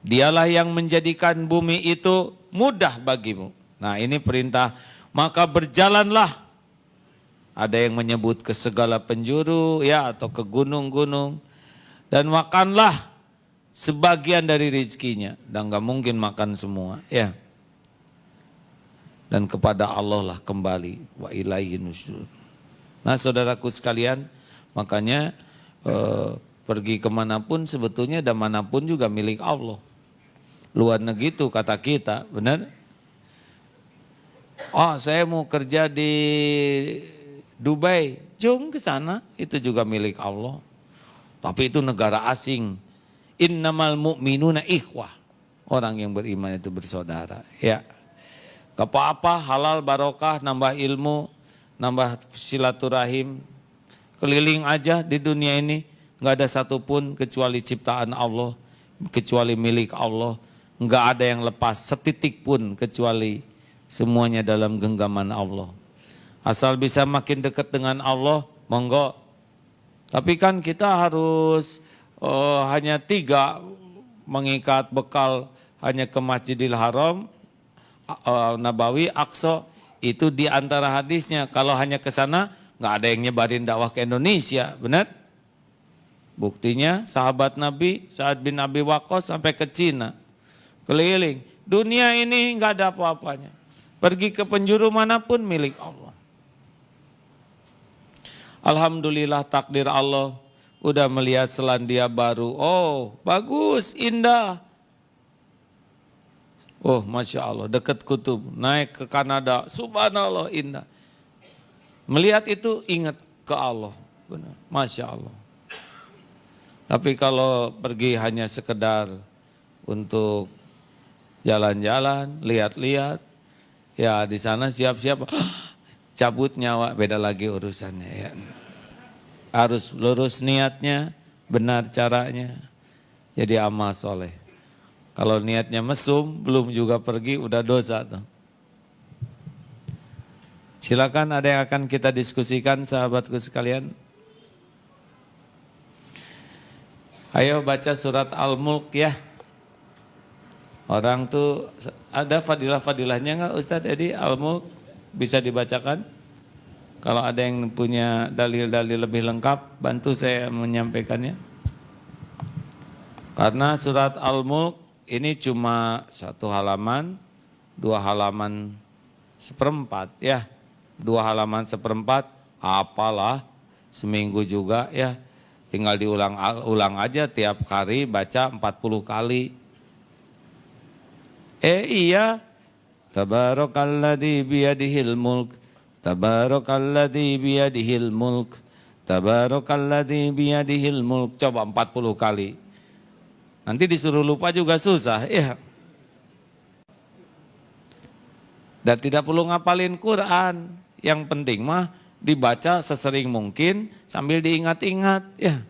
Dialah yang menjadikan bumi itu mudah bagimu. Nah, ini perintah, maka berjalanlah. Ada yang menyebut ke segala penjuru ya atau ke gunung-gunung dan makanlah sebagian dari rizkinya dan gak mungkin makan semua ya. Dan kepada Allah lah kembali, wa ilaihi nusyur. Nah saudaraku sekalian, makanya pergi kemanapun sebetulnya dan manapun juga milik Allah. Luar negeri itu kata kita, benar? Oh saya mau kerja di Dubai, jom ke sana, itu juga milik Allah. Tapi itu negara asing. Innamal mu'minuna ikhwah. Orang yang beriman itu bersaudara, ya. Gak apa-apa, halal, barokah, nambah ilmu, nambah silaturahim. Keliling aja di dunia ini, gak ada satupun kecuali ciptaan Allah, kecuali milik Allah. Gak ada yang lepas setitik pun kecuali semuanya dalam genggaman Allah. Asal bisa makin dekat dengan Allah, monggo. Tapi kan kita harus hanya 3 mengikat bekal hanya ke Masjidil Haram, Nabawi, Aqsa, itu di antara hadisnya. Kalau hanya ke sana nggak ada yang nyebarin dakwah ke Indonesia, benar? Buktinya sahabat Nabi Sa'ad bin Abi Waqqas sampai ke Cina, keliling. Dunia ini nggak ada apa-apanya. Pergi ke penjuru manapun milik Allah. Alhamdulillah takdir Allah, udah melihat Selandia Baru. Oh bagus, indah. Oh Masya Allah, dekat kutub, naik ke Kanada, subhanallah indah. Melihat itu ingat ke Allah, benar, Masya Allah. Tapi kalau pergi hanya sekedar untuk jalan-jalan, lihat-lihat, ya di sana siap-siap cabut nyawa, beda lagi urusannya ya. Harus lurus niatnya, benar caranya, jadi amal soleh. Kalau niatnya mesum, belum juga pergi, udah dosa tuh. Silakan, ada yang akan kita diskusikan sahabatku sekalian. Ayo baca surat Al-Mulk ya. Orang tuh ada fadilah-fadilahnya enggak Ustadz Edi? Al-Mulk bisa dibacakan? Kalau ada yang punya dalil-dalil lebih lengkap, bantu saya menyampaikannya. Karena surat Al-Mulk ini cuma 1 halaman, 2 halaman seperempat ya. 2 halaman seperempat, apalah seminggu juga ya. Tinggal diulang aja tiap hari baca 40 kali. Iya. Tabarakalladzi biyadihil mulk. Tabarakalladzi biyadihil mulk. Tabarakalladzi biyadihil mulk. Coba 40 kali. Nanti disuruh lupa juga susah ya. Dan tidak perlu ngapalin Quran. Yang penting mah dibaca sesering mungkin sambil diingat-ingat ya.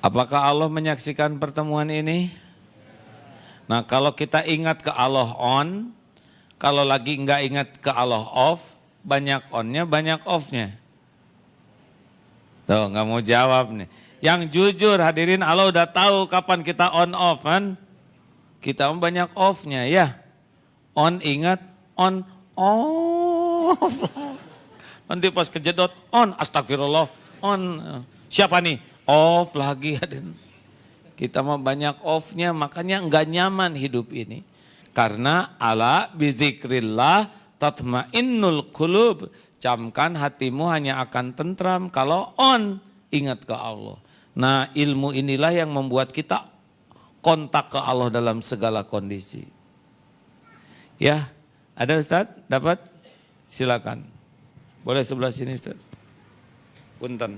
Apakah Allah menyaksikan pertemuan ini? Nah kalau kita ingat ke Allah on, kalau lagi enggak ingat ke Allah off, banyak onnya banyak offnya. Tuh nggak mau jawab nih. Yang jujur hadirin, Allah udah tahu kapan kita on off kan? Kita banyak off-nya ya. On ingat, on off. Nanti pas kejedot on, astagfirullah, on. Siapa nih? Off lagi. Kita mah banyak off-nya, makanya enggak nyaman hidup ini. Karena ala bizikrillah tatmainnul qulub. Camkan hatimu hanya akan tentram kalau on, ingat ke Allah. Nah ilmu inilah yang membuat kita kontak ke Allah dalam segala kondisi. Ya, ada Ustadz? Dapat? Silakan. Boleh sebelah sini Ustadz. Punten.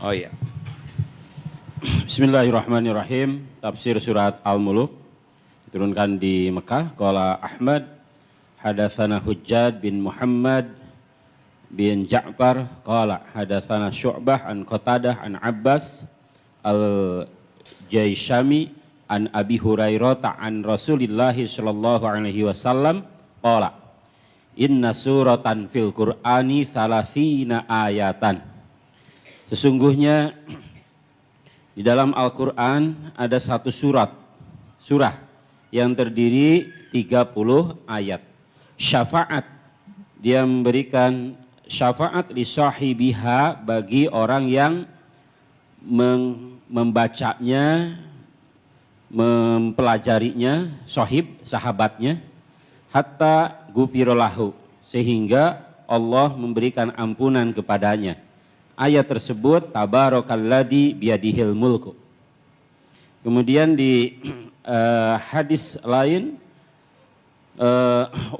Oh iya. Bismillahirrahmanirrahim. Tafsir surat Al-Mulk diturunkan di Mekah. Qala Ahmad hadatsana Hujjad bin Muhammad bin Ja'far qala hadatsana Syu'bah an Qatadah an Abbas Jaishami an Abi Hurairah an Rasulillah sallallahu alaihi wasallam qala inna suratan fil Qur'ani 30 ayatan. Sesungguhnya di dalam Al-Qur'an ada satu surah yang terdiri 30 ayat. Syafaat, dia memberikan syafaat li sahibiha bagi orang yang membacanya, mempelajarinya, sahabatnya, hatta gufirolahu, sehingga Allah memberikan ampunan kepadanya. Ayat tersebut tabarakalladzi biyadihil mulku. Kemudian di hadis lain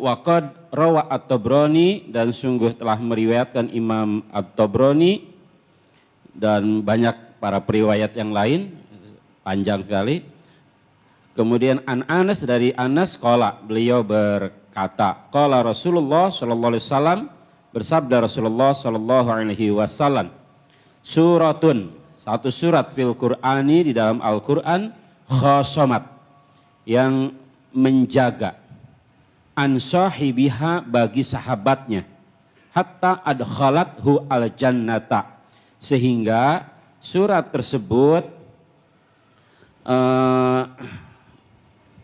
waqad rawa at-Tabrani, dan sungguh telah meriwayatkan Imam at-Tabrani dan banyak para periwayat yang lain, panjang sekali. Kemudian an Anas, dari Anas qala, beliau berkata, qala Rasulullah sallallahu alaihi wasallam, bersabda Rasulullah sallallahu alaihi wasallam, suratun, satu surat fil Qur'ani, di dalam Al-Qur'an, khasamat, yang menjaga, an sahibiha, bagi sahabatnya, hatta adkhalathu al jannata, sehingga surat tersebut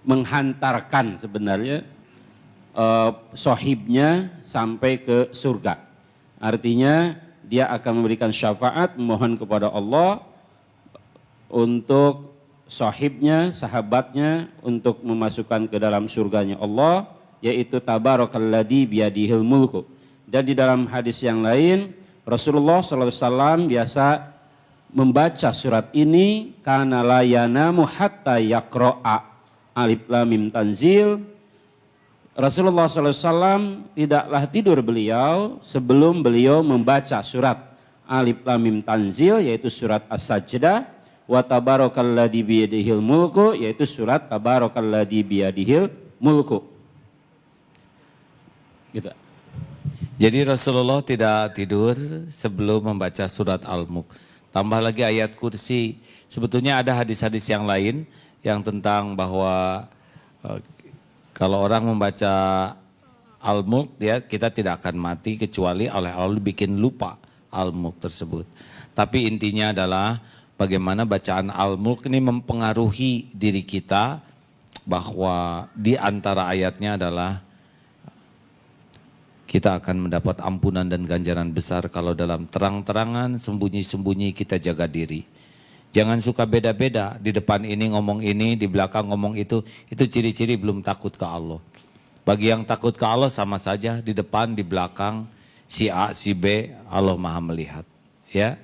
menghantarkan sebenarnya sohibnya sampai ke surga. Artinya dia akan memberikan syafaat, memohon kepada Allah untuk sahibnya, sahabatnya untuk memasukkan ke dalam surganya Allah, yaitu tabarakalladzi biyadihil mulku. Dan di dalam hadis yang lain Rasulullah SAW biasa membaca surat ini, kana la yanamu hatta yaqra'a alif lam mim tanzil. Rasulullah SAW tidaklah tidur beliau sebelum beliau membaca surat alif lam mim tanzil, yaitu surat as-sajdah, wa tabarakalladzi biyadihil mulku, yaitu surat tabarakalladzi biyadihil mulku. Gitu. Jadi Rasulullah tidak tidur sebelum membaca surat Al-Mulk. Tambah lagi ayat kursi. Sebetulnya ada hadis-hadis yang lain yang tentang bahwa kalau orang membaca Al-Mulk, kita tidak akan mati kecuali oleh Allah bikin lupa Al-Mulk tersebut. Tapi intinya adalah bagaimana bacaan Al-Mulk ini mempengaruhi diri kita, bahwa di antara ayatnya adalah kita akan mendapat ampunan dan ganjaran besar kalau dalam terang-terangan, sembunyi-sembunyi kita jaga diri. Jangan suka beda-beda, di depan ini ngomong ini, di belakang ngomong itu ciri-ciri belum takut ke Allah. Bagi yang takut ke Allah sama saja, di depan, di belakang, si A, si B, Allah Maha melihat. Ya,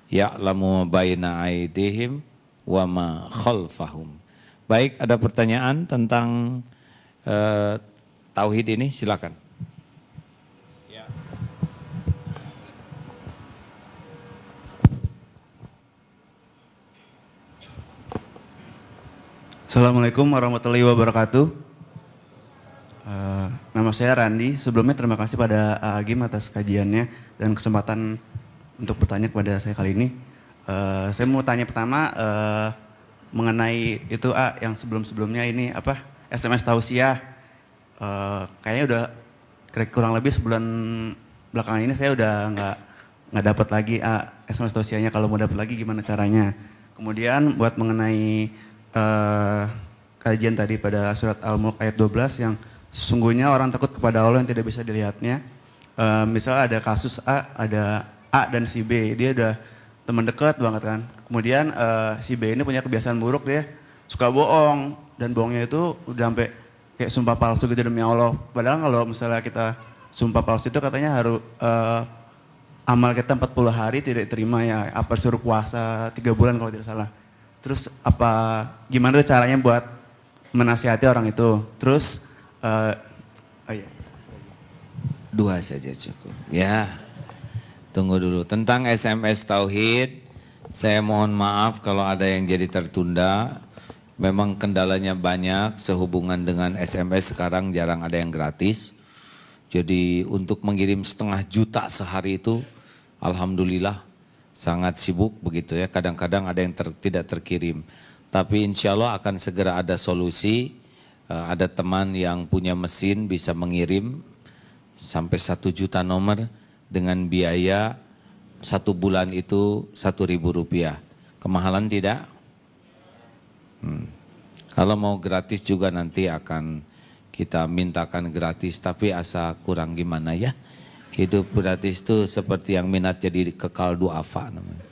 ya'lamu baina aidihim wa ma khalfahum. Baik, ada pertanyaan tentang tauhid ini, silakan. Assalamualaikum warahmatullahi wabarakatuh. Nama saya Randi. Sebelumnya terima kasih pada Agim atas kajiannya dan kesempatan untuk bertanya kepada saya kali ini. Saya mau tanya pertama mengenai itu yang sebelum-sebelumnya ini SMS tausiah. Kayaknya udah kurang lebih sebulan belakangan ini saya udah nggak dapat lagi SMS tausiahnya. Kalau mau dapat lagi gimana caranya? Kemudian buat mengenai kajian tadi pada surat Al-Mulk ayat 12 yang sesungguhnya orang takut kepada Allah yang tidak bisa dilihatnya. Misalnya ada kasus ada A dan si B, dia udah teman dekat banget kan. Kemudian si B ini punya kebiasaan buruk, dia suka bohong, dan bohongnya itu udah sampai kayak sumpah palsu gitu demi Allah. Padahal kalau misalnya kita sumpah palsu itu katanya harus amal kita 40 hari tidak diterima ya, apa suruh puasa 3 bulan kalau tidak salah. Terus gimana caranya buat menasihati orang itu? Terus Dua saja cukup. Ya, tunggu dulu. Tentang SMS Tauhid, saya mohon maaf kalau ada yang jadi tertunda. Memang kendalanya banyak sehubungan dengan SMS sekarang jarang ada yang gratis. Jadi untuk mengirim 0,5 juta sehari itu, alhamdulillah sangat sibuk begitu ya, kadang-kadang ada yang tidak terkirim. Tapi insya Allah akan segera ada solusi, ada teman yang punya mesin bisa mengirim sampai 1 juta nomor dengan biaya 1 bulan itu Rp1.000. Kemahalan tidak? Kalau mau gratis juga nanti akan kita mintakan gratis, tapi asa kurang gimana ya. Hidup gratis itu seperti yang minat jadi kekal duafa namanya.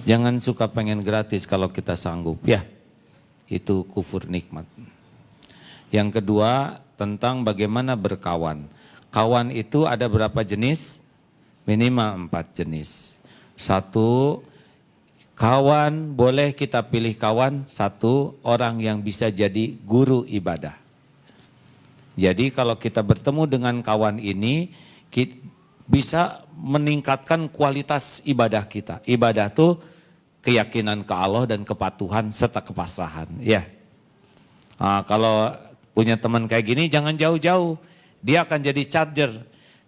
Jangan suka pengen gratis kalau kita sanggup ya. Itu kufur nikmat. Yang kedua tentang bagaimana berkawan. Kawan itu ada berapa jenis? Minimal 4 jenis. 1, kawan boleh kita pilih kawan. 1, orang yang bisa jadi guru ibadah. Jadi kalau kita bertemu dengan kawan ini, kita bisa meningkatkan kualitas ibadah kita. Ibadah itu keyakinan ke Allah dan kepatuhan serta kepasrahan. Ya. Kalau punya teman kayak gini jangan jauh-jauh. Dia akan jadi charger.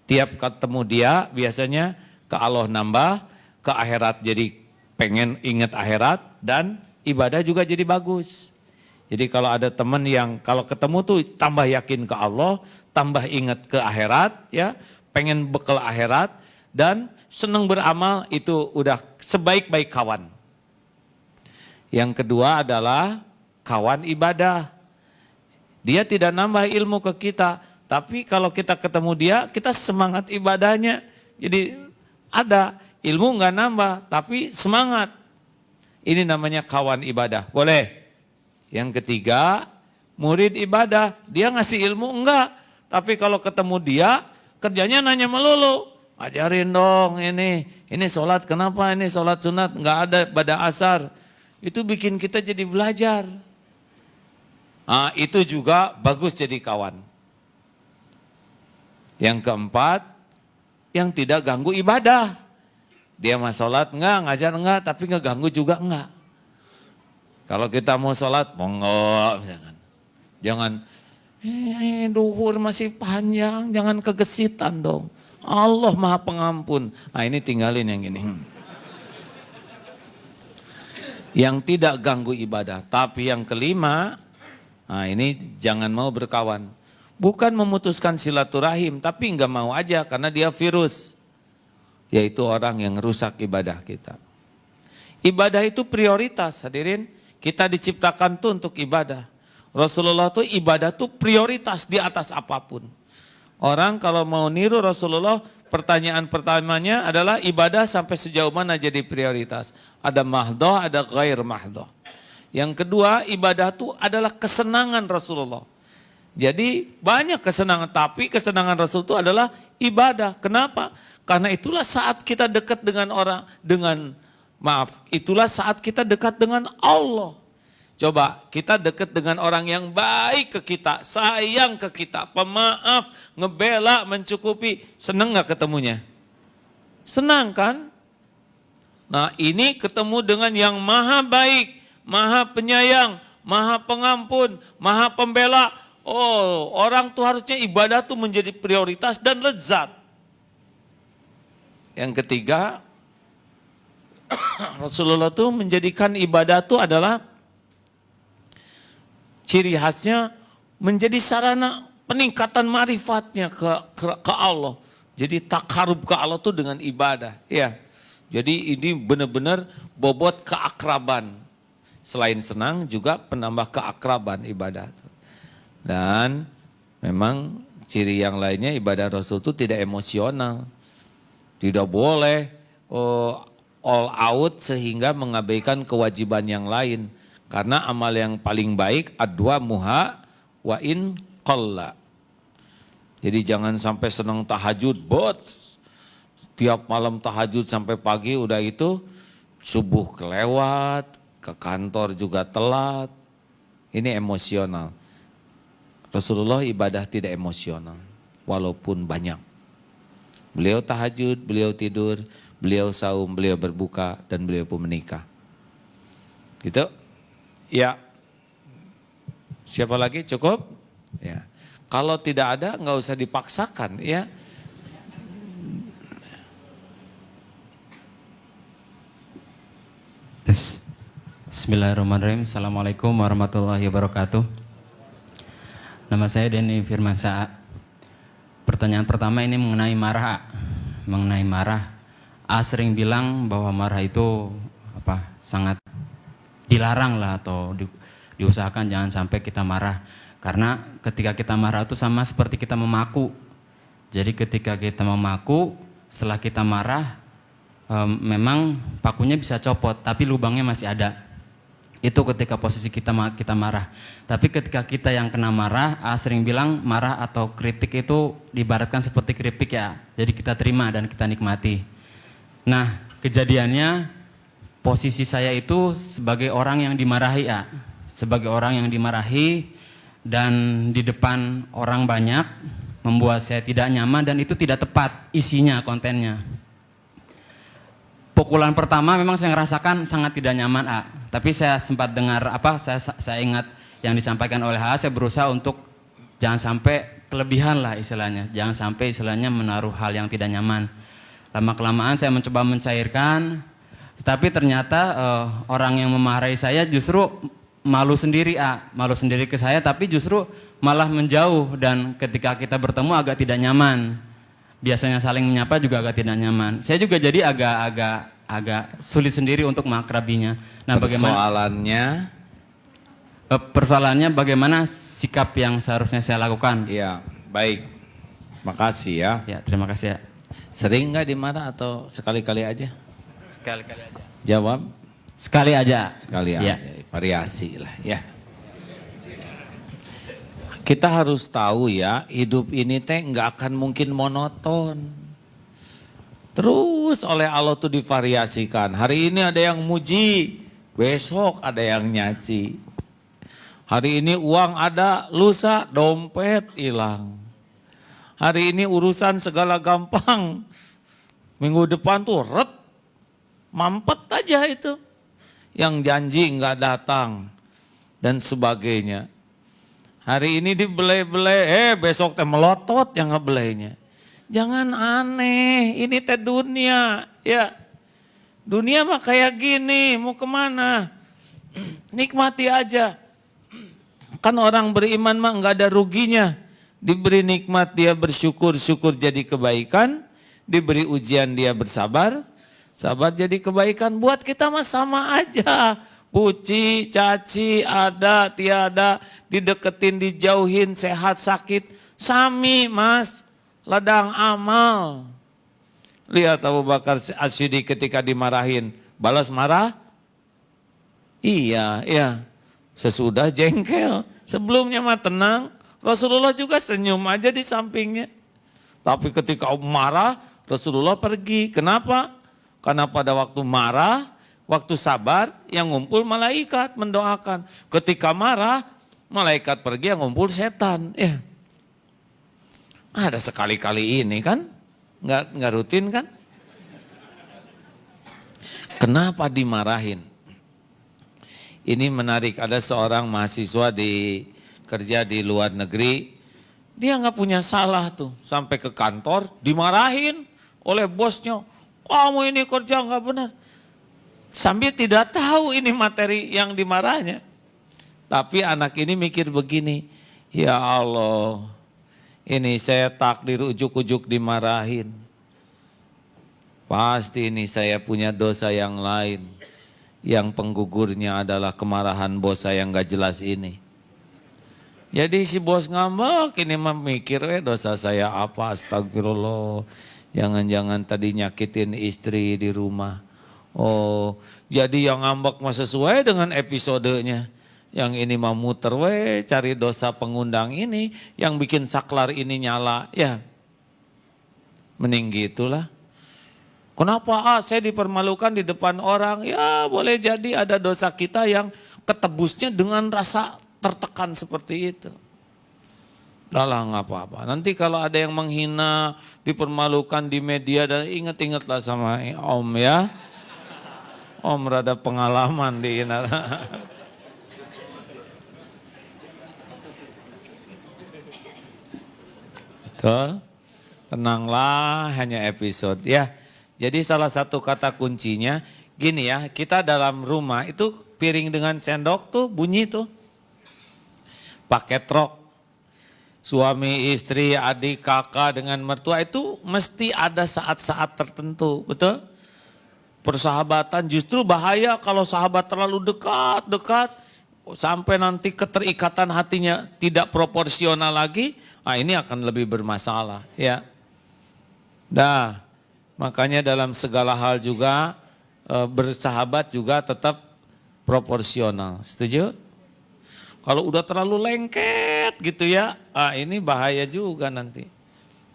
Tiap ketemu dia biasanya ke Allah nambah, ke akhirat jadi pengen ingat akhirat, dan ibadah juga jadi bagus. Jadi kalau ada teman yang kalau ketemu tuh tambah yakin ke Allah, tambah ingat ke akhirat, ya, pengen bekal akhirat dan senang beramal, itu udah sebaik-baik kawan. Yang kedua adalah kawan ibadah. Dia tidak nambah ilmu ke kita, tapi kalau kita ketemu dia, kita semangat ibadahnya. Jadi ada ilmu nggak nambah, tapi semangat. Ini namanya kawan ibadah, boleh. Yang ketiga, murid ibadah, dia ngasih ilmu enggak, tapi kalau ketemu dia, kerjanya nanya melulu. Ajarin dong ini sholat kenapa, ini sholat sunat, nggak ada pada asar. Itu bikin kita jadi belajar. Nah, itu juga bagus jadi kawan. Yang keempat, yang tidak ganggu ibadah. Dia mah sholat enggak, ngajar enggak, tapi ngeganggu juga enggak. Kalau kita mau sholat, monggo misalkan. Jangan, duhur masih panjang, jangan kegesitan dong. Allah Maha Pengampun. Nah ini tinggalin yang gini. Yang tidak ganggu ibadah. Tapi yang kelima, nah ini jangan mau berkawan. Bukan memutuskan silaturahim, tapi enggak mau aja karena dia virus. Yaitu orang yang rusak ibadah kita. Ibadah itu prioritas, hadirin. Kita diciptakan tuh untuk ibadah. Rasulullah tuh ibadah tuh prioritas di atas apapun. Orang kalau mau niru Rasulullah, pertanyaan pertamanya adalah ibadah sampai sejauh mana jadi prioritas. Ada mahdoh, ada ghair mahdoh. Yang kedua, ibadah tuh adalah kesenangan Rasulullah. Jadi banyak kesenangan, tapi kesenangan Rasul itu adalah ibadah. Kenapa? Karena itulah saat kita dekat dengan orang, itulah saat kita dekat dengan Allah. Coba kita dekat dengan orang yang baik ke kita, sayang ke kita, pemaaf, ngebela, mencukupi. Senang gak ketemunya? Senang kan? Nah ini ketemu dengan yang maha baik, maha penyayang, maha pengampun, maha pembela. Oh, orang tuh harusnya ibadah tuh menjadi prioritas dan lezat. Yang ketiga, Rasulullah tuh menjadikan ibadah tuh adalah ciri khasnya menjadi sarana peningkatan marifatnya ke Allah. Jadi takarub ke Allah tuh dengan ibadah. Ya. Jadi ini benar-benar bobot keakraban. Selain senang juga penambah keakraban ibadah. Dan memang ciri yang lainnya ibadah Rasul itu tidak emosional. Tidak boleh all out sehingga mengabaikan kewajiban yang lain. Karena amal yang paling baik adwa muha wa in qalla. Jadi jangan sampai senang tahajud, tiap malam tahajud sampai pagi udah itu subuh kelewat, ke kantor juga telat. Ini emosional. Rasulullah ibadah tidak emosional walaupun banyak. Beliau tahajud, beliau tidur, beliau saum, beliau berbuka, dan beliau pun menikah. Gitu? Ya. Siapa lagi? Cukup? Ya. Kalau tidak ada, nggak usah dipaksakan, ya. Bismillahirrahmanirrahim. Assalamualaikum warahmatullahi wabarakatuh. Nama saya Denny Firmansyah. Pertanyaan pertama ini mengenai marah. Mengenai marah. A sering bilang bahwa marah itu sangat dilarang lah atau diusahakan jangan sampai kita marah. Karena ketika kita marah itu sama seperti kita memaku. Jadi ketika kita memaku, setelah kita marah, memang pakunya bisa copot, tapi lubangnya masih ada. Itu ketika posisi kita marah. Tapi ketika kita yang kena marah, A sering bilang marah atau kritik itu diibaratkan seperti keripik ya. Jadi kita terima dan kita nikmati. Nah, kejadiannya posisi saya itu sebagai orang yang dimarahi ya. Sebagai orang yang dimarahi dan di depan orang banyak membuat saya tidak nyaman dan itu tidak tepat isinya, kontennya. Pukulan pertama memang saya ngerasakan sangat tidak nyaman A. Tapi saya sempat dengar saya ingat yang disampaikan oleh A, saya berusaha untuk jangan sampai kelebihan lah istilahnya. Jangan sampai istilahnya menaruh hal yang tidak nyaman. Lama-kelamaan saya mencoba mencairkan, tapi ternyata orang yang memarahi saya justru malu sendiri A. Malu sendiri ke saya tapi justru malah menjauh dan ketika kita bertemu agak tidak nyaman. Biasanya saling menyapa juga agak tidak nyaman. Saya juga jadi agak sulit sendiri untuk mengakrabinya. Nah, persoalannya Persoalannya bagaimana sikap yang seharusnya saya lakukan? Iya, baik. Makasih ya. Ya, terima kasih ya. Sering nggak dimarah atau sekali-kali aja? Sekali-kali aja. Jawab. Sekali aja. Sekali Ya. aja, variasi lah ya. Kita harus tahu ya, hidup ini teh nggak akan mungkin monoton. Terus oleh Allah tuh divariasikan. Hari ini ada yang muji, besok ada yang nyaci. Hari ini uang ada, lusa dompet hilang. Hari ini urusan segala gampang. Minggu depan tuh mampet aja itu. Yang janji nggak datang dan sebagainya. Hari ini dibelai-belai, besok teh melotot yang ngebelainya. Jangan aneh, ini teh dunia, ya. Dunia mah kayak gini, mau kemana? Nikmati aja. Kan orang beriman mah nggak ada ruginya. Diberi nikmat dia bersyukur, syukur jadi kebaikan. Diberi ujian dia bersabar, sabar jadi kebaikan. Buat kita mah sama aja. Puji, caci, ada, tiada, dideketin, dijauhin, sehat, sakit. Sami mas, ladang amal. Lihat Abu Bakar As-Siddiq ketika dimarahin, balas marah? Iya, iya. Sesudah jengkel, sebelumnya mah tenang. Rasulullah juga senyum aja di sampingnya. Tapi ketika marah, Rasulullah pergi. Kenapa? Karena pada waktu marah, waktu sabar, yang ngumpul malaikat mendoakan. Ketika marah, malaikat pergi, yang ngumpul setan. Ya. Ada sekali-kali ini kan, nggak rutin kan? Kenapa dimarahin? Ini menarik, ada seorang mahasiswa kerja di luar negeri, dia nggak punya salah tuh, sampai ke kantor dimarahin oleh bosnya, kamu ini kerja nggak benar. Sambil tidak tahu ini materi yang dimarahnya. Tapi anak ini mikir begini, ya Allah, ini saya takdir ujuk-ujuk dimarahin. Pasti ini saya punya dosa yang lain. Yang penggugurnya adalah kemarahan bos saya yang gak jelas ini. Jadi si bos ngambek ini memikir, dosa saya apa, astagfirullah. Jangan-jangan tadi nyakitin istri di rumah. Oh, jadi yang ngambek mah sesuai dengan episodenya. Yang ini mah muter cari dosa pengundang ini, yang bikin saklar ini nyala, ya. Mending gitulah. Kenapa saya dipermalukan di depan orang? Ya boleh jadi ada dosa kita yang ketebusnya dengan rasa tertekan seperti itu. Udah nggak apa-apa. Nanti kalau ada yang menghina, dipermalukan di media, dan ingat-ingatlah sama Om ya. Om rada pengalaman di ini. Betul? Tenanglah, hanya episode ya. Jadi salah satu kata kuncinya gini ya, kita dalam rumah itu piring dengan sendok tuh bunyi tuh. Paket rok. Suami, istri, adik, kakak dengan mertua itu mesti ada saat-saat tertentu, betul? Persahabatan justru bahaya kalau sahabat terlalu dekat sampai nanti keterikatan hatinya tidak proporsional lagi, ini akan lebih bermasalah ya. Dah. Makanya dalam segala hal juga bersahabat juga tetap proporsional. Setuju? Kalau udah terlalu lengket gitu ya, ini bahaya juga nanti.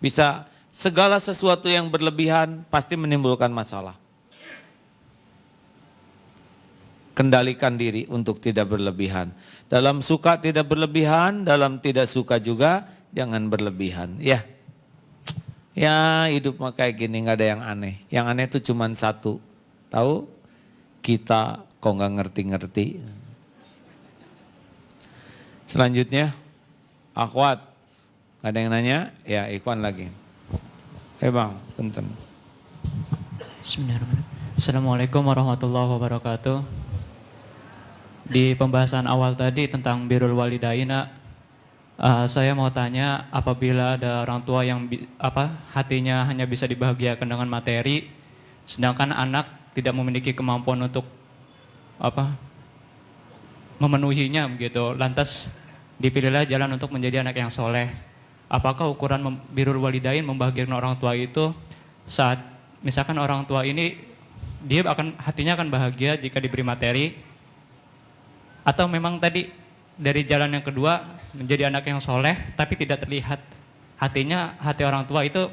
Bisa segala sesuatu yang berlebihan pasti menimbulkan masalah. Kendalikan diri untuk tidak berlebihan. Dalam suka tidak berlebihan, dalam tidak suka juga jangan berlebihan. Ya. Ya hidup mah kayak gini, gak ada yang aneh. Yang aneh itu cuma satu. Tahu? Kita kok gak ngerti-ngerti. Selanjutnya, akhwat. Gak ada yang nanya? Ya Ikhwan lagi. Bang, punten. Bismillahirrahmanirrahim. Assalamualaikum warahmatullahi wabarakatuh. Di pembahasan awal tadi tentang birrul walidaina, saya mau tanya, apabila ada orang tua yang hatinya hanya bisa dibahagiakan dengan materi, sedangkan anak tidak memiliki kemampuan untuk memenuhinya begitu. Lantas dipilihlah jalan untuk menjadi anak yang soleh. Apakah ukuran birrul walidain membahagiakan orang tua itu saat misalkan orang tua ini dia hatinya akan bahagia jika diberi materi, atau memang tadi dari jalan yang kedua menjadi anak yang soleh tapi tidak terlihat hati orang tua itu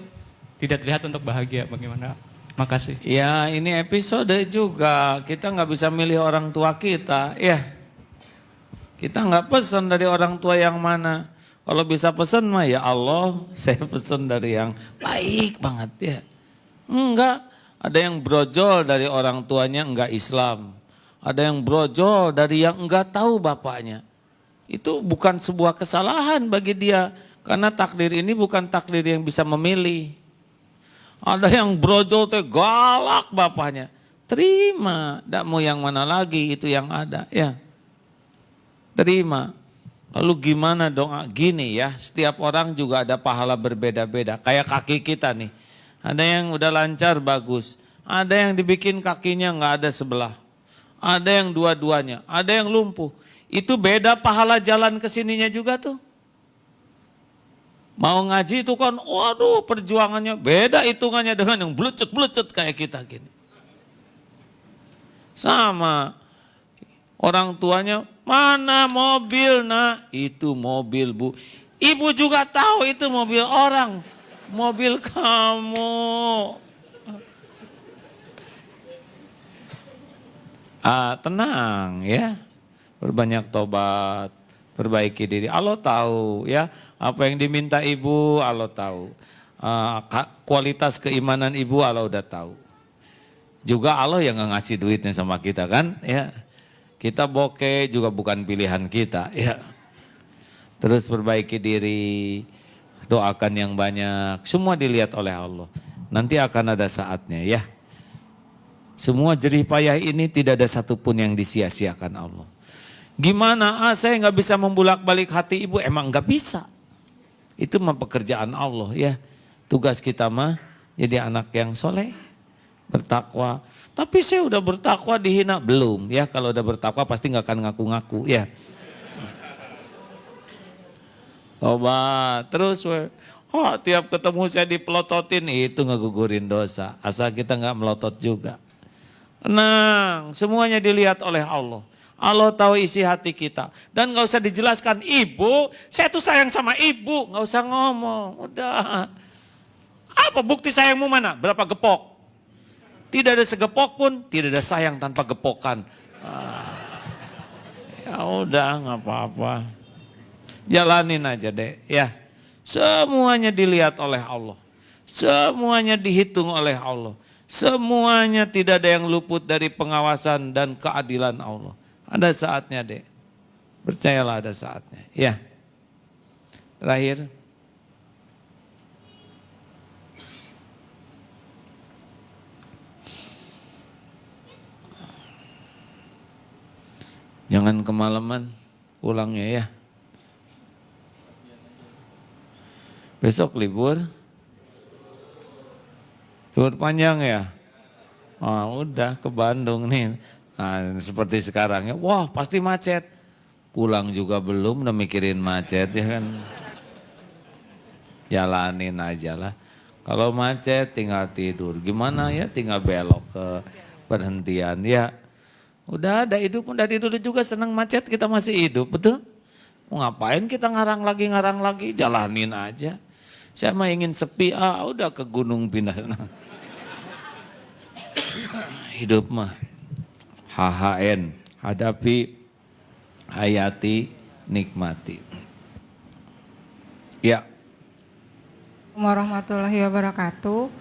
tidak terlihat untuk bahagia, bagaimana? Makasih. Ya ini episode juga, kita nggak bisa milih orang tua kita, ya. Kita nggak pesan dari orang tua yang mana. Kalau bisa pesan mah ya Allah, saya pesan dari yang baik banget ya. Enggak, ada yang brojol dari orang tuanya enggak Islam. Ada yang brojol dari yang enggak tahu bapaknya. Itu bukan sebuah kesalahan bagi dia. Karena takdir ini bukan takdir yang bisa memilih. Ada yang brojol teh galak bapaknya. Terima, tidak mau yang mana lagi, itu yang ada ya. Terima. Lalu gimana dong? Gini ya, setiap orang juga ada pahala berbeda-beda. Kayak kaki kita nih. Ada yang udah lancar bagus. Ada yang dibikin kakinya nggak ada sebelah. Ada yang dua-duanya. Ada yang lumpuh. Itu beda pahala jalan ke sininya juga tuh. Mau ngaji itu kan, waduh perjuangannya beda hitungannya dengan yang blucut-blucut kayak kita gini. Sama orang tuanya, mana mobil nak? Itu mobil bu. Ibu juga tahu itu mobil orang. Mobil kamu. Tenang ya. Berbanyak tobat. Perbaiki diri. Allah tahu ya. Apa yang diminta ibu Allah tahu. Kualitas keimanan ibu Allah udah tahu. Juga Allah yang nggak ngasih duitnya sama kita kan ya. Kita bokeh juga bukan pilihan kita ya. Terus perbaiki diri, doakan yang banyak, semua dilihat oleh Allah. Nanti akan ada saatnya ya. Semua jerih payah ini tidak ada satupun yang disia-siakan Allah. Gimana? Saya nggak bisa membulak-balik hati ibu, emang nggak bisa. Itu mah pekerjaan Allah ya. Tugas kita mah jadi anak yang soleh, bertakwa. Tapi saya udah bertakwa dihina, belum ya. Kalau udah bertakwa pasti nggak akan ngaku-ngaku ya. Coba terus, tiap ketemu saya dipelototin, itu ngegugurin dosa. Asal kita nggak melotot juga. Tenang, semuanya dilihat oleh Allah. Allah tahu isi hati kita. Dan gak usah dijelaskan, ibu, saya tuh sayang sama ibu. Gak usah ngomong, udah. Apa bukti sayangmu mana? Berapa gepok? Tidak ada segepok pun, tidak ada sayang tanpa gepokan. Ya udah, gak apa-apa. Jalanin aja deh, ya. Semuanya dilihat oleh Allah. Semuanya dihitung oleh Allah. Semuanya tidak ada yang luput dari pengawasan dan keadilan Allah. Ada saatnya deh. Percayalah ada saatnya. Ya. Terakhir. Jangan kemalaman pulangnya ya. Besok libur. Libur panjang ya. Udah ke Bandung nih. Nah, seperti sekarang ya, wah pasti macet. Pulang juga belum, udah mikirin macet ya kan. Jalanin aja lah. Kalau macet tinggal tidur. Gimana ya, tinggal belok ke perhentian ya. Udah ada hidup, udah tidur juga seneng macet, kita masih hidup, betul? Mau ngapain kita ngarang lagi, jalanin aja. Saya mah ingin sepi, udah ke gunung pindah. Hidup mah. HHN, hadapi, hayati, nikmati. Ya. Warahmatullahi wabarakatuh.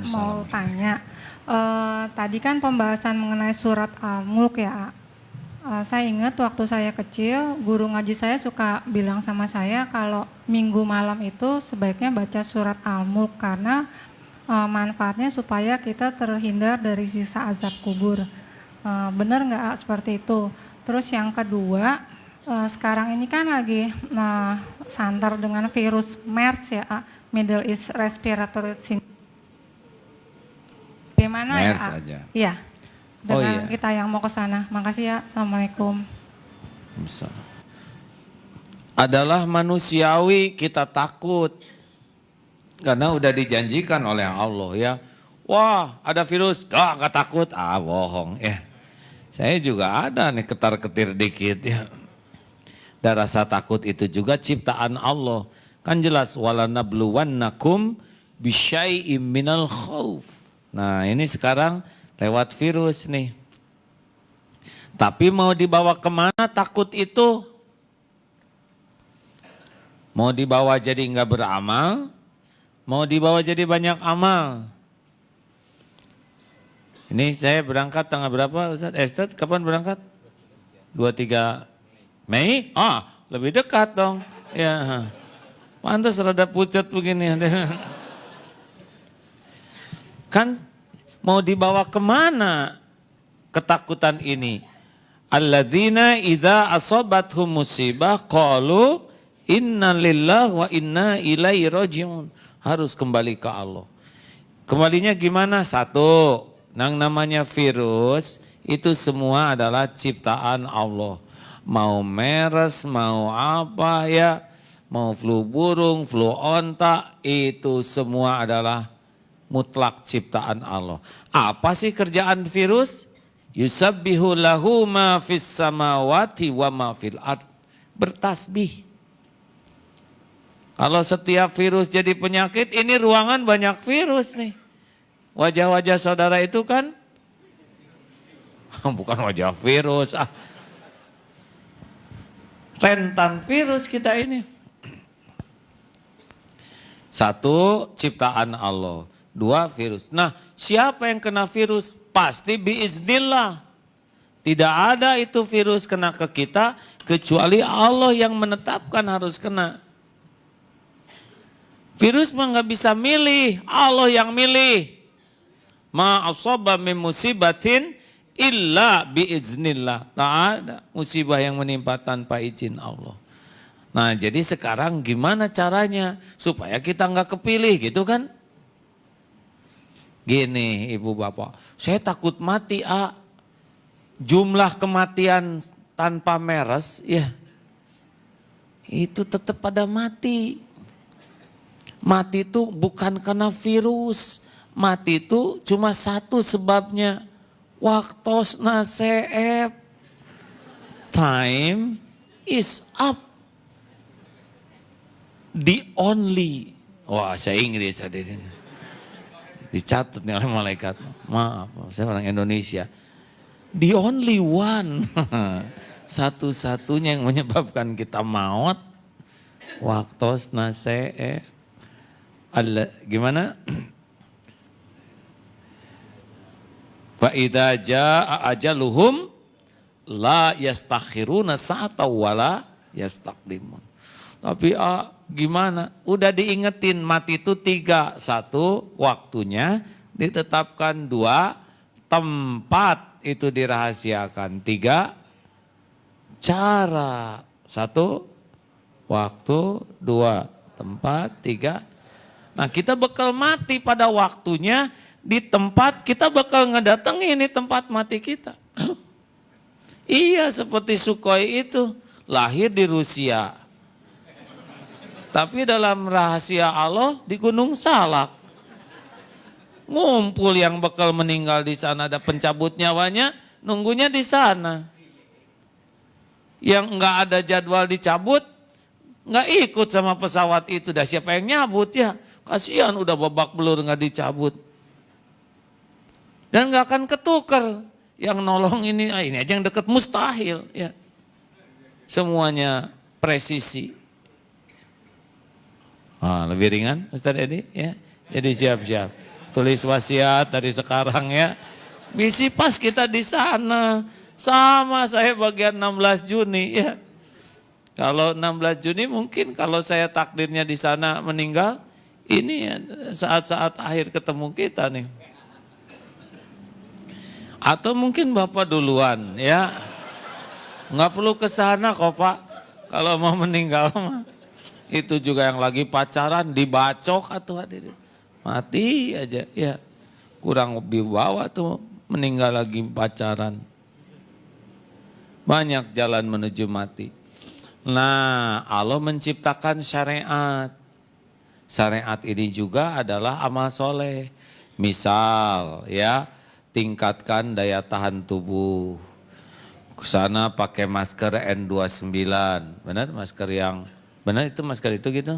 Mau tanya, tadi kan pembahasan mengenai surat Al-Mulk ya. Saya ingat waktu saya kecil, guru ngaji saya suka bilang sama saya kalau minggu malam itu sebaiknya baca surat Al-Mulk karena manfaatnya supaya kita terhindar dari sisa azab kubur. Benar nggak seperti itu? Terus yang kedua, sekarang ini kan lagi santer dengan virus MERS ya, Middle East Respiratory Syndrome. Gimana MERS ya? aja. Iya. dengan kita yang mau ke sana. Makasih ya. Assalamualaikum. Adalah manusiawi kita takut. Karena udah dijanjikan oleh Allah ya. Wah ada virus, nggak takut, bohong ya. Saya juga ada nih ketar-ketir dikit ya. Dan rasa takut itu juga ciptaan Allah. Kan jelas, walanabluwannakum bisyai'im minal khauf. Nah ini sekarang lewat virus nih. Tapi mau dibawa kemana takut itu? Mau dibawa jadi nggak beramal? Mau dibawa jadi banyak amal? Ini saya berangkat tanggal berapa Ustaz? Ustaz kapan berangkat? 23 Mei? Lebih dekat dong. Ya, pantas rada pucat begini. Kan mau dibawa kemana ketakutan ini? Alladzina idza asabathum musibah qalu inna lillahi wa inna ilaihi rajiun. Harus kembali ke Allah. Kembalinya gimana? Satu, yang namanya virus itu semua adalah ciptaan Allah. Mau MERS, mau apa ya, mau flu burung, flu onta, itu semua adalah mutlak ciptaan Allah. Apa sih kerjaan virus? Yusabbihu lahu ma fis samawati wa ma fil ard. Bertasbih. Kalau setiap virus jadi penyakit, ini ruangan banyak virus nih. Wajah-wajah saudara itu kan bukan wajah virus. Rentan virus kita ini. Satu, ciptaan Allah. Dua, virus. Nah, siapa yang kena virus? Pasti biiznillah. Tidak ada itu virus kena ke kita, kecuali Allah yang menetapkan harus kena. Virus mah nggak bisa milih, Allah yang milih. Ma asaba min musibatin illa biiznillah. Tak ada musibah yang menimpa tanpa izin Allah. Nah jadi sekarang gimana caranya supaya kita nggak kepilih gitu kan? Gini ibu bapak, saya takut mati jumlah kematian tanpa MERS ya itu tetap pada mati. Mati itu bukan karena virus, mati itu cuma satu sebabnya. Waktos naseeb, time is up. The only, saya Inggris tadi. Dicatat nih oleh malaikat. Maaf, saya orang Indonesia. The only one. Satu-satunya yang menyebabkan kita maut. Waktos naseeb. Gimana? Fa idza jaa ajaluhum la yastakhiruna sa'ata wala yastaqdimun. Tapi gimana? Udah diingetin mati itu 3. 1 waktunya ditetapkan, 2 tempat itu dirahasiakan, 3 cara. 1 waktu, 2 tempat, 3. Nah kita bakal mati pada waktunya, di tempat kita bakal ngedatengin ini tempat mati kita. Iya seperti Sukhoi itu, lahir di Rusia. Tapi dalam rahasia Allah di Gunung Salak. Ngumpul yang bakal meninggal di sana, ada pencabut nyawanya, nunggunya di sana. Yang enggak ada jadwal dicabut, enggak ikut sama pesawat itu. Dah siapa yang nyabut ya? Kasihan udah babak belur nggak dicabut. Dan nggak akan ketukar. Yang nolong ini aja yang deket mustahil. Ya. Semuanya presisi. Lebih ringan Ustaz Edi ya. Jadi siap-siap. Tulis wasiat dari sekarang ya. Misi pas kita di sana. Sama saya bagian 16 Juni ya. Kalau 16 Juni mungkin kalau saya takdirnya di sana meninggal. Ini ya, saat-saat akhir ketemu kita nih. Atau mungkin Bapak duluan ya. Nggak perlu ke sana kok Pak. Kalau mau meninggal mah. Itu juga yang lagi pacaran dibacok atau hadirin. Mati aja ya. Kurang lebih bawa tuh meninggal lagi pacaran. Banyak jalan menuju mati. Nah, Allah menciptakan syariat. Syariat ini juga adalah amal soleh. Misal ya, tingkatkan daya tahan tubuh. Kesana pakai masker N99. Benar masker yang, benar itu masker itu gitu?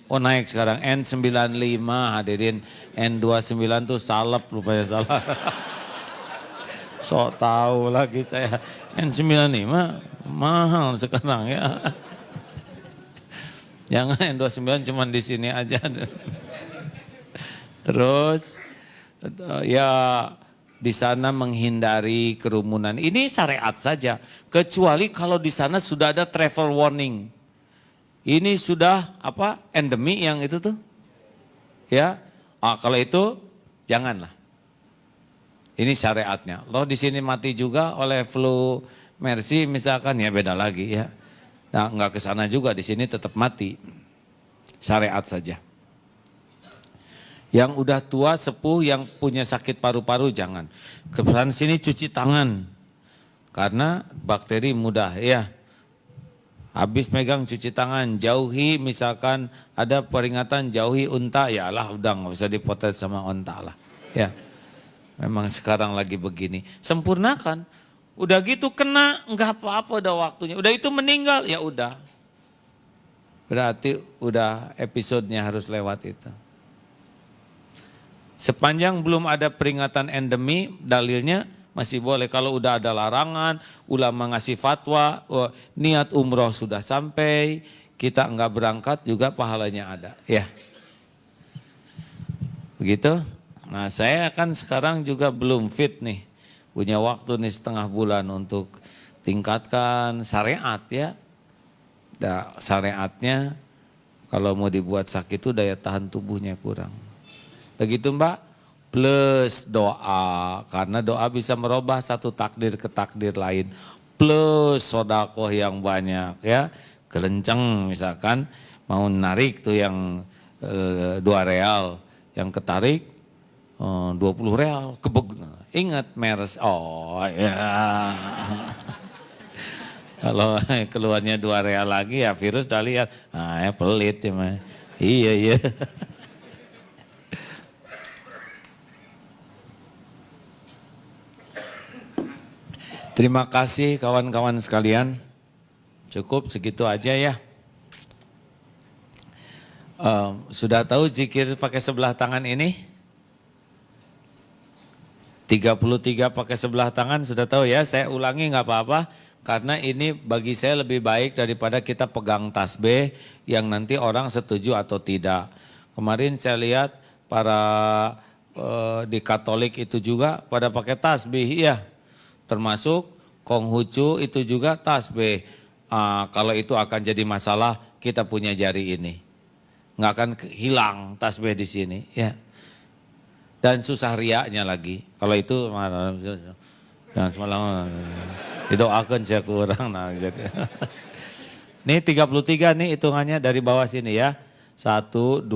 Naik sekarang N95 hadirin. N29 tuh salep rupanya salah. Sok tahu lagi saya. N95 mahal sekarang ya. Jangan N29 cuma di sini aja. Terus ya di sana menghindari kerumunan. Ini syariat saja. Kecuali kalau di sana sudah ada travel warning. Ini sudah apa? Endemi yang itu tuh. Ya. Kalau itu janganlah. Ini syariatnya. Loh di sini mati juga oleh flu Mercy misalkan ya beda lagi ya. Nah, enggak ke sana juga, di sini tetap mati. Syariat saja. Yang udah tua, sepuh, yang punya sakit paru-paru jangan. Ke sana sini cuci tangan. Karena bakteri mudah ya. Habis megang cuci tangan, jauhi misalkan ada peringatan jauhi unta, ya lah udah nggak usah dipotet sama unta lah. Ya. Memang sekarang lagi begini. Sempurnakan. Udah gitu kena, enggak apa-apa udah waktunya. Udah itu meninggal, ya udah. Berarti udah episodenya harus lewat itu. Sepanjang belum ada peringatan endemi, dalilnya masih boleh. Kalau udah ada larangan, ulama ngasih fatwa, niat umroh sudah sampai, kita enggak berangkat juga pahalanya ada. Ya. Begitu. Nah saya kan sekarang juga belum fit nih, punya waktu nih setengah bulan untuk tingkatkan syariat ya. Syariatnya kalau mau dibuat sakit itu daya tahan tubuhnya kurang. Begitu Mbak, plus doa, karena doa bisa merubah satu takdir ke takdir lain. Plus sodakoh yang banyak ya, kelenceng misalkan mau narik tuh yang 2 real, yang ketarik 20 real, kebeg. Ingat MERS, oh ya. Kalau keluarnya 2 real lagi ya virus udah lihat, ya pelit ya mah. Iya. Terima kasih kawan-kawan sekalian, cukup segitu aja ya. Sudah tahu zikir pakai sebelah tangan ini? 33 pakai sebelah tangan sudah tahu ya, saya ulangi nggak apa-apa. Karena ini bagi saya lebih baik daripada kita pegang tasbih yang nanti orang setuju atau tidak. Kemarin saya lihat para di Katolik itu juga pada pakai tasbih ya. Termasuk Konghucu itu juga tasbih. Kalau itu akan jadi masalah kita punya jari ini. Nggak akan hilang tasbih di sini ya. Dan susah riaknya lagi. Kalau itu jangan semalam didoakan saya kurang. Nah, jadi. Nih 33 nih hitungannya dari bawah sini ya. 1, 2,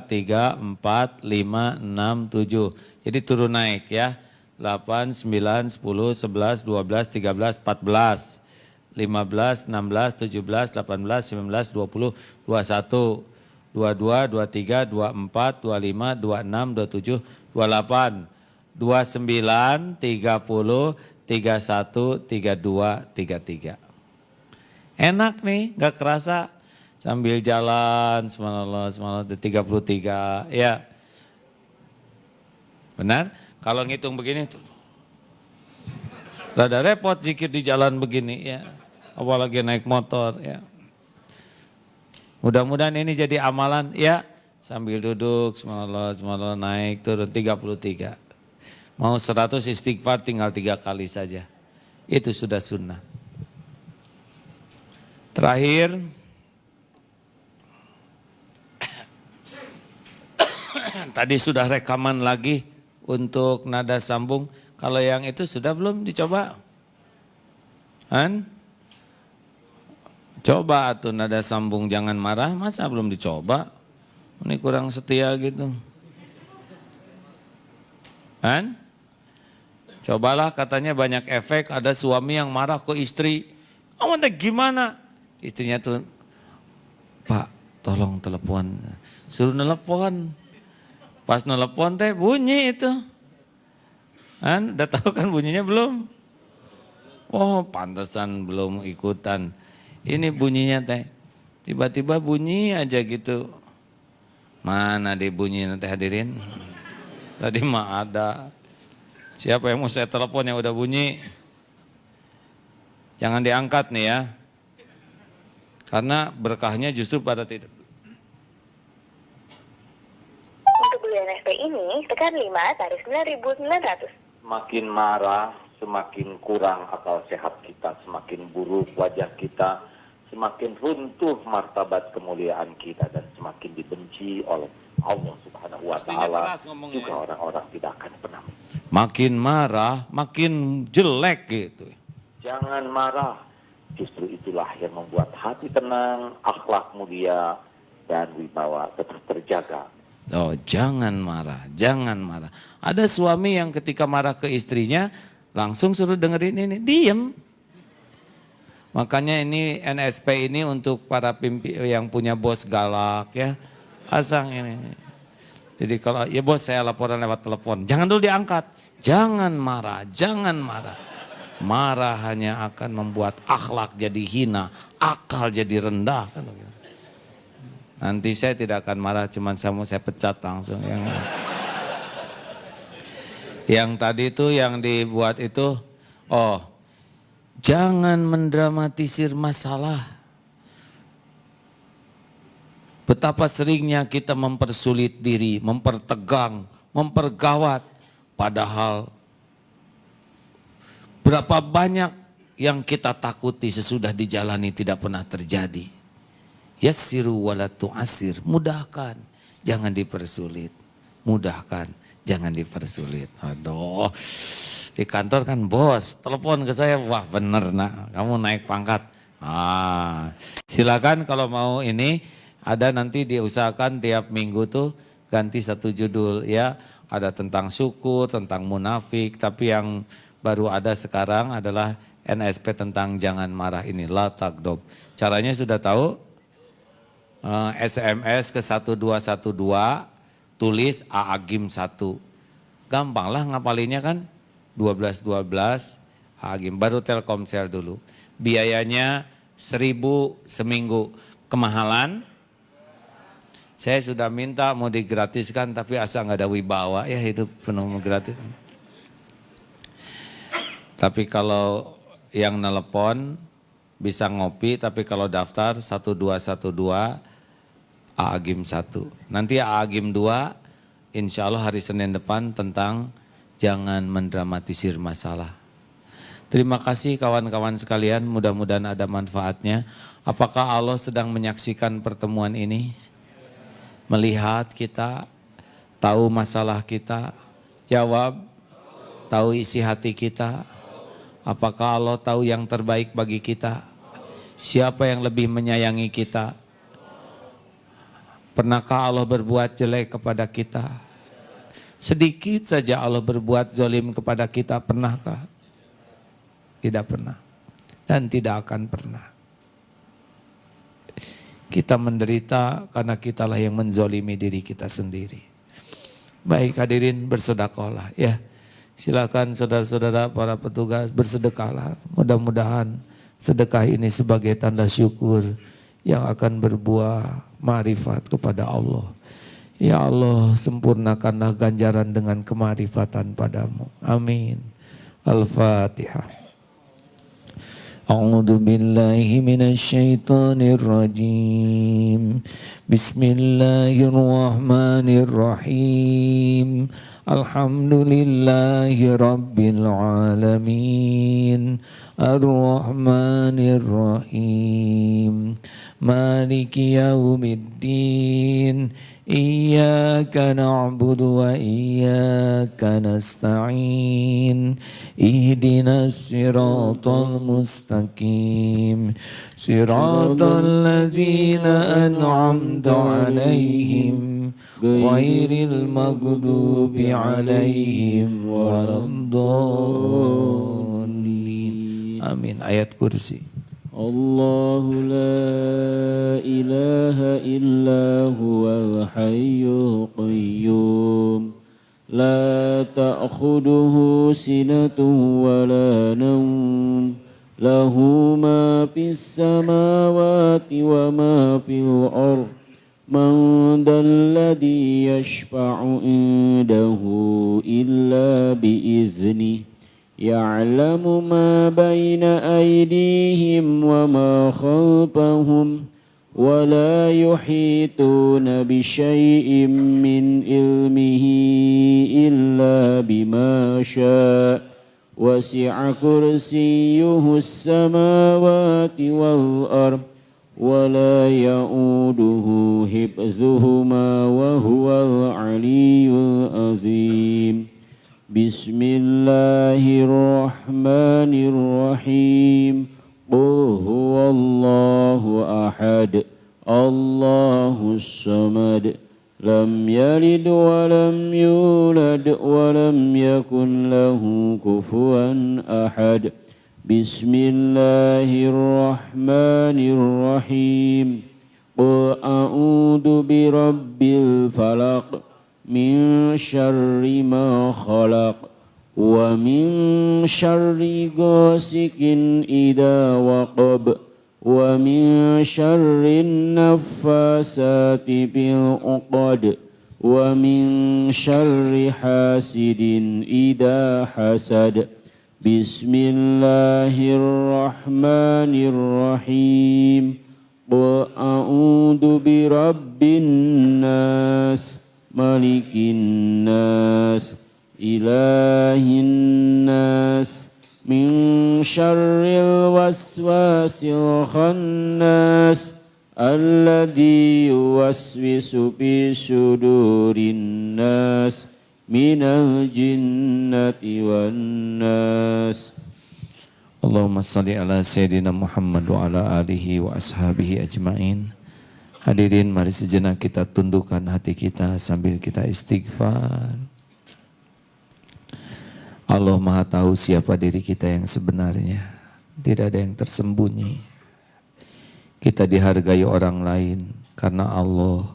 3, 4, 5, 6, 7. Jadi turun naik ya. 8, 9, 10, 11, 12, 13, 14, 15, 16, 17, 18, 19, 20, 21. 22, 23, 24, 25, 26, 27, 28, 29, 30, 31, 32, 33. Enak nih, gak kerasa sambil jalan, subhanallah, 33, ya. Benar? Kalau ngitung begini, rada repot zikir di jalan begini ya. Apalagi naik motor ya. Mudah-mudahan ini jadi amalan ya, sambil duduk, subhanallah, naik, turun 33. Mau 100 istighfar tinggal 3 kali saja. Itu sudah sunnah. Terakhir, tadi sudah rekaman lagi untuk nada sambung. Kalau yang itu sudah belum dicoba? Coba tuh nada sambung jangan marah, masa belum dicoba? Ini kurang setia gitu. Cobalah katanya banyak efek, ada suami yang marah ke istri. Kamu teh gimana? Istrinya tuh, Pak tolong telepon. Suruh telepon. Pas telepon teh bunyi itu. Kan, udah tahu kan bunyinya belum? Oh pantesan belum ikutan. Ini bunyinya teh. Tiba-tiba bunyi aja gitu. Mana di bunyi nanti hadirin? Tadi mah ada. Siapa yang mau saya telepon yang udah bunyi? Jangan diangkat nih ya. Karena berkahnya justru pada tidak. Untuk beli NFP ini, tekan 5 tarif 9.900. Semakin marah, semakin kurang akal sehat kita, semakin buruk wajah kita, semakin runtuh martabat kemuliaan kita, dan semakin dibenci oleh Allah Subhanahu wa Ta'ala. Juga orang-orang tidak akan pernah. Makin marah, makin jelek gitu. Jangan marah, justru itulah yang membuat hati tenang, akhlak mulia, dan wibawa tetap terjaga. Oh jangan marah, jangan marah. Ada suami yang ketika marah ke istrinya, langsung suruh dengerin ini, diem. Makanya ini NSP ini untuk para yang punya bos galak ya. Asang ini. Jadi kalau ya bos saya laporan lewat telepon, jangan dulu diangkat. Jangan marah, jangan marah. Marah hanya akan membuat akhlak jadi hina, akal jadi rendah. Nanti saya tidak akan marah, cuman saya pecat langsung. Yang tadi itu yang dibuat itu, oh jangan mendramatisir masalah. Betapa seringnya kita mempersulit diri, mempertegang, mempergawat. Padahal berapa banyak yang kita takuti sesudah dijalani tidak pernah terjadi. Yassiru wala tu'assir, mudahkan, jangan dipersulit. Mudahkan, jangan dipersulit. Aduh, di kantor kan bos, telepon ke saya, wah bener nak, kamu naik pangkat. Silakan kalau mau ini, ada nanti diusahakan tiap minggu tuh ganti satu judul ya. Ada tentang syukur, tentang munafik, tapi yang baru ada sekarang adalah NSP tentang jangan marah ini, la tagdob. Caranya sudah tahu? SMS ke 1212, tulis Aagim 1. Gampang lah ngapalinnya kan, 1212 Aagim, baru Telkomsel dulu. Biayanya 1.000 seminggu, kemahalan. Saya sudah minta mau digratiskan tapi asal nggak ada wibawa ya hidup penuh gratis. Tapi kalau yang nelepon bisa ngopi, tapi kalau daftar 1212 Aagim 1. Nanti Aagim 2 insya Allah hari Senin depan tentang jangan mendramatisir masalah. Terima kasih kawan-kawan sekalian, mudah-mudahan ada manfaatnya. Apakah Allah sedang menyaksikan pertemuan ini? Melihat kita, tahu masalah kita, jawab, tahu isi hati kita. Apakah Allah tahu yang terbaik bagi kita? Siapa yang lebih menyayangi kita? Pernahkah Allah berbuat jelek kepada kita? Sedikit saja Allah berbuat zalim kepada kita, pernahkah? Tidak pernah dan tidak akan pernah. Kita menderita karena kitalah yang menzolimi diri kita sendiri. Baik hadirin, bersedekahlah ya. Silakan saudara-saudara para petugas bersedekahlah. Mudah-mudahan sedekah ini sebagai tanda syukur yang akan berbuah ma'rifat kepada Allah. Ya Allah, sempurnakanlah ganjaran dengan kemarifatan padamu. Amin. Al-Fatihah. أعوذ بالله من الشيطان الرجيم بسم الله الرحمن الرحيم الحمد لله رب العالمين الرحمن الرحيم مالك يوم الدين إياك نعبد وإياك نستعين اهدنا الصراط المستقيم صراط الذين أنعمت عليهم غير المغضوب عليهم ولا الضالين آمين. Ayat kursi. الله لا إله إلا هو الحي القيوم لا تأخذه سنة ولا نوم له ما في السماوات وما في الأرض من ذا الذي يشفع عنده إلا بإذنه يعلم ما بين أيديهم وما خلفهم ولا يحيطون بشيء من علمه إلا بما شاء وسع كرسيه السماوات والأرض ولا يؤوده حفظهما وهو العلي العظيم بسم الله الرحمن الرحيم قل هو الله أحد الله الصمد لم يلد ولم يولد ولم يكن له كفوا أحد بسم الله الرحمن الرحيم قل أعوذ برب الفلق من شر ما خلق ومن شر غاسق إذا وقب ومن شر النفاسات في العقد ومن شر حاسد إذا حسد بسم الله الرحمن الرحيم قل أعوذ برب الناس ملك الناس إله الناس من شر الوسواس الخناس الذي يوسوس في صدور الناس من الجنة والناس Allahumma salli ala Sayyidina Muhammad wa ala alihi wa ashabihi ajma'in. Hadirin, mari sejenak kita tundukkan hati kita sambil kita istighfar. Allah Maha tahu siapa diri kita yang sebenarnya. Tidak ada yang tersembunyi. Kita dihargai orang lain karena Allah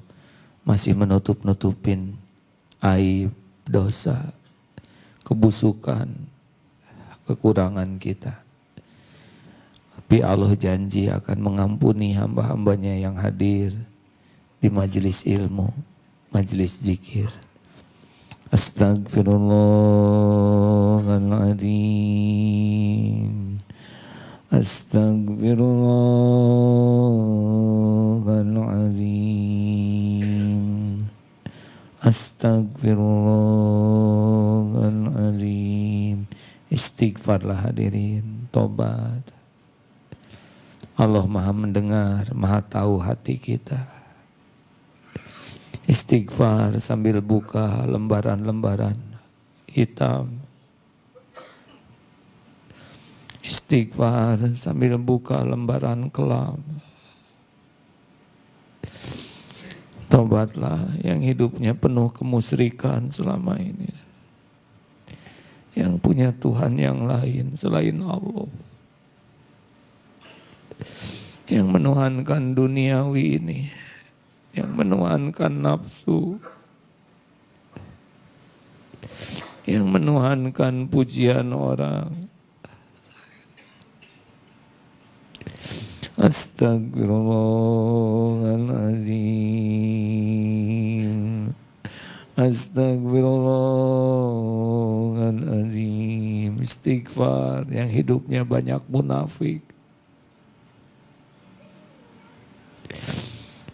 masih menutup-nutupin aib, dosa, kebusukan, kekurangan kita. Tapi Allah janji akan mengampuni hamba-hambanya yang hadir di majelis ilmu, majelis zikir. Astagfirullahaladzim. Astagfirullahaladzim. Astagfirullahaladzim. Istighfarlah hadirin, tobat. Allah Maha mendengar, Maha tahu hati kita. Istighfar sambil buka lembaran-lembaran hitam. Istighfar sambil buka lembaran kelam. Tobatlah yang hidupnya penuh kemusyrikan selama ini. Yang punya Tuhan yang lain selain Allah. Yang menuhankan duniawi ini, yang menuhankan nafsu, yang menuhankan pujian orang. Astagfirullahaladzim. Astagfirullahaladzim. Istighfar yang hidupnya banyak munafik,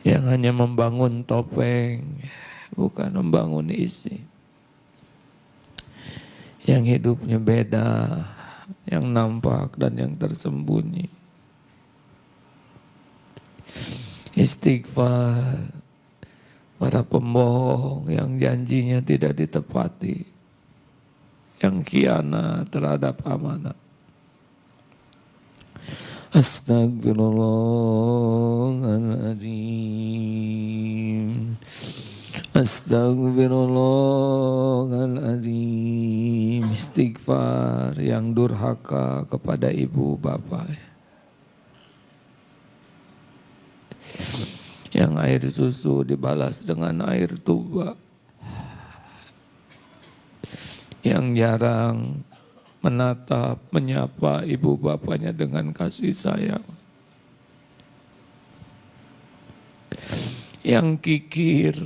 yang hanya membangun topeng, bukan membangun isi. Yang hidupnya beda, yang nampak dan yang tersembunyi. Istighfar para pembohong yang janjinya tidak ditepati, yang khianat terhadap amanah. Astagfirullahaladzim. Astagfirullahaladzim. Istighfar yang durhaka kepada ibu bapak, yang air susu dibalas dengan air tuba, yang jarang menatap, menyapa ibu bapaknya dengan kasih sayang, yang kikir,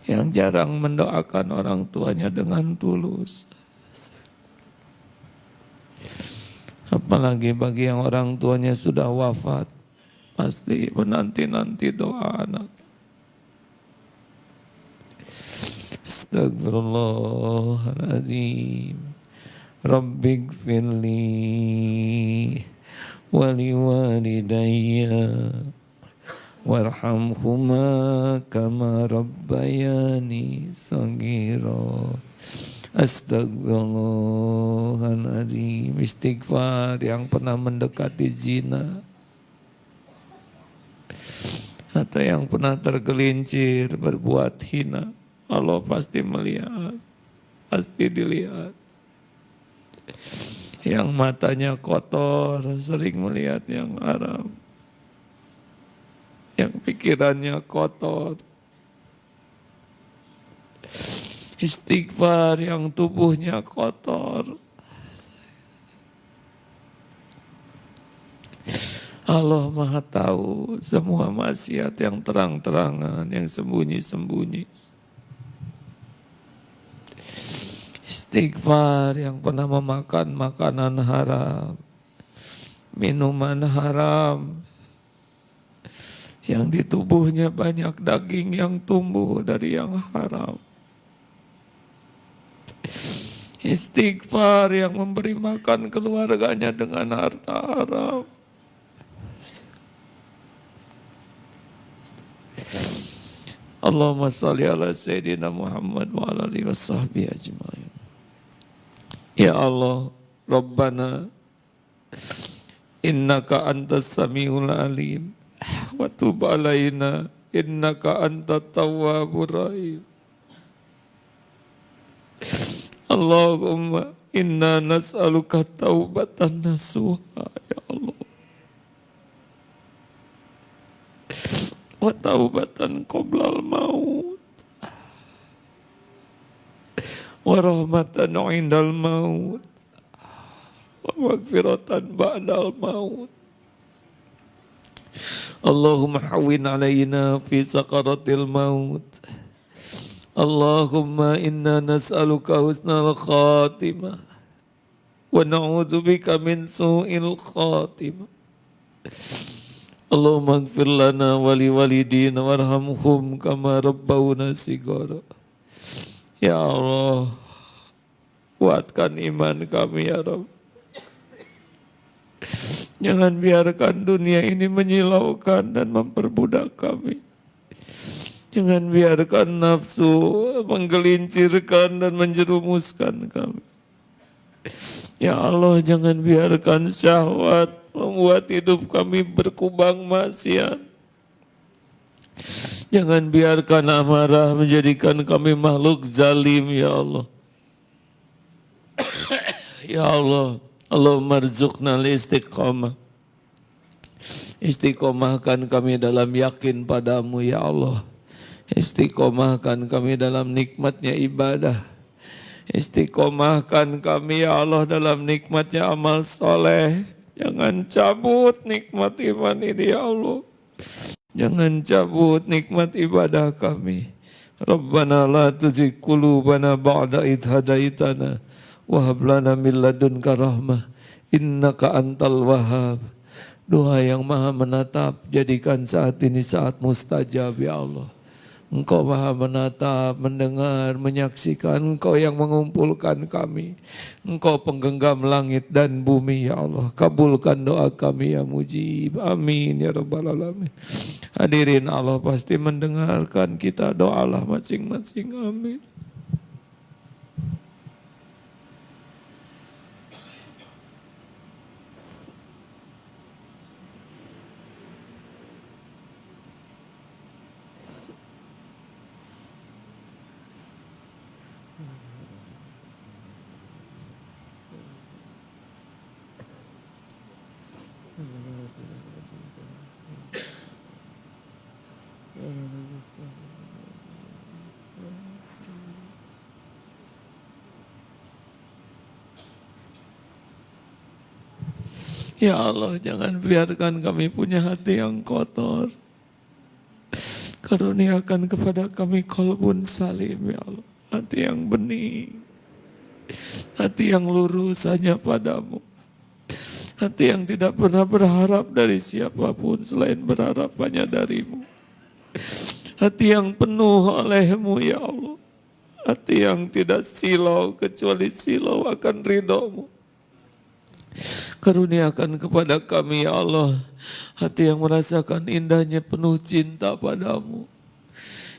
yang jarang mendoakan orang tuanya dengan tulus. Apalagi bagi yang orang tuanya sudah wafat, pasti menanti-nanti doa anak. Astagfirullahaladzim. Rabbighfirli waliwalidayya warhamhuma kama rabbayani saghira. Astagfirullahaladzim. Istighfar yang pernah mendekati zina atau yang pernah tergelincir berbuat hina, Allah pasti melihat, pasti dilihat. Yang matanya kotor sering melihat yang haram, yang pikirannya kotor. Istighfar yang tubuhnya kotor. Allah Maha tahu semua maksiat yang terang-terangan, yang sembunyi-sembunyi. Istighfar yang pernah memakan makanan haram, minuman haram, yang di tubuhnya banyak daging yang tumbuh dari yang haram. Istighfar yang memberi makan keluarganya dengan harta haram. Allahumma salli ala Sayyidina Muhammad wa ala alihi wa sahbihi ajma'in. Ya Allah, Rabbana innaka antas samiul alim wa tub alaina innaka antat tawwabur rahim. Allahumma inna nas'aluka taubatan nasuha ya Allah wa taubatan qoblal maut wa rahmatan indal maut wa maghfiratan ba'dal maut. Allahumma hawwin alaina fi sakaratil maut. Allahumma inna nas'aluka husnal khatimah wa na'udzubika min su'il khatimah. Allahumma ighfir lana wa liwalidina warhamhum kama rabbawna shighara. Ya Allah, kuatkan iman kami ya Rabb. Jangan biarkan dunia ini menyilaukan dan memperbudak kami. Jangan biarkan nafsu menggelincirkan dan menjerumuskan kami. Ya Allah, jangan biarkan syahwat membuat hidup kami berkubang maksiat. Jangan biarkan amarah menjadikan kami makhluk zalim, ya Allah. Ya Allah, Allahumma rzuqna al-istiqamah. Istiqomahkan kami dalam yakin padamu, ya Allah. Istiqomahkan kami dalam nikmatnya ibadah. Istiqomahkan kami ya Allah dalam nikmatnya amal soleh. Jangan cabut nikmat iman ini ya Allah. Jangan cabut nikmat ibadah kami. Rabbana la tuzigh qulubana ba'da idh hadaitana wa hab lana min ladunka rahmah innaka antal wahhab. Doa yang maha menatap, jadikan saat ini saat mustajab ya Allah. Engkau maha menatap, mendengar, menyaksikan. Engkau yang mengumpulkan kami. Engkau penggenggam langit dan bumi ya Allah. Kabulkan doa kami ya mujib. Amin ya rabbal alamin. Hadirin Allah pasti mendengarkan kita, doalah masing-masing. Amin. Ya Allah, jangan biarkan kami punya hati yang kotor. Karuniakan kepada kami qalbun salim, ya Allah. Hati yang bening. Hati yang lurus hanya padamu. Hati yang tidak pernah berharap dari siapapun selain berharap hanya darimu. Hati yang penuh olehmu, ya Allah. Hati yang tidak silau kecuali silau akan ridhomu. Karuniakan kepada kami, ya Allah, hati yang merasakan indahnya penuh cinta padamu.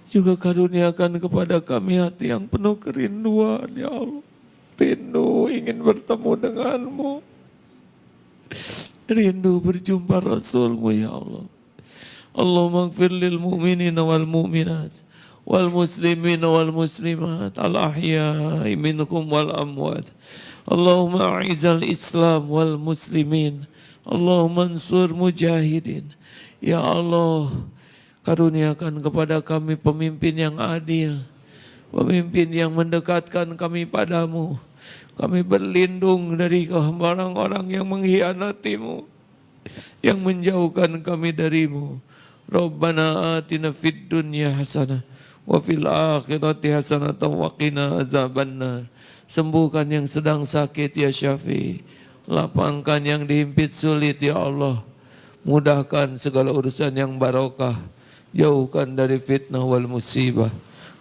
Juga karuniakan kepada kami hati yang penuh kerinduan, ya Allah. Rindu ingin bertemu denganmu. Rindu berjumpa Rasulmu, ya Allah. Allahumma ighfir lil mu'minina wal mu'minat wal muslimina wal muslimat al ahya'i minhum wal amwat. Allahumma a'izal Islam wal muslimin. Allahumma ansur mujahidin. Ya Allah, karuniakan kepada kami pemimpin yang adil, pemimpin yang mendekatkan kami padamu. Kami berlindung dari orang-orang yang mengkhianatimu, yang menjauhkan kami darimu. Rabbana atina fid dunya hasanah wa fil akhirati hasanah wa qina azabannar. Sembuhkan yang sedang sakit ya Syafi. Lapangkan yang dihimpit sulit ya Allah. Mudahkan segala urusan yang barokah. Jauhkan dari fitnah wal musibah.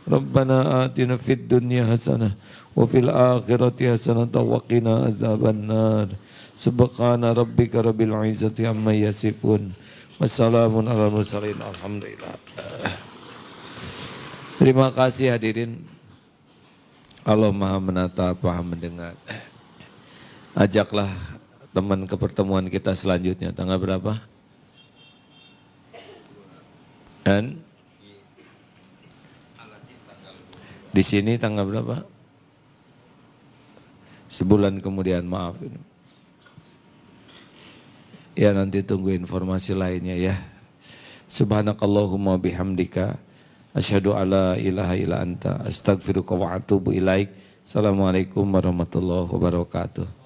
Rabbana atina fid dunya hasanah wa fil akhirati hasanah wa qina azabannar. Subhana rabbika rabbil izzati amma yasifun. Wassalamun ala mursalin. Alhamdulillah. Terima kasih hadirin. Allah Maha menatap, Maha mendengar. Ajaklah teman ke pertemuan kita selanjutnya. Tanggal berapa? Dan di sini tanggal berapa? Sebulan kemudian, maaf. Ya nanti tunggu informasi lainnya ya. Subhanakallahumma bihamdika. Asyhadu alla ilaha illa anta astaghfiruka wa atubu ilaik. Assalamualaikum warahmatullahi wabarakatuh.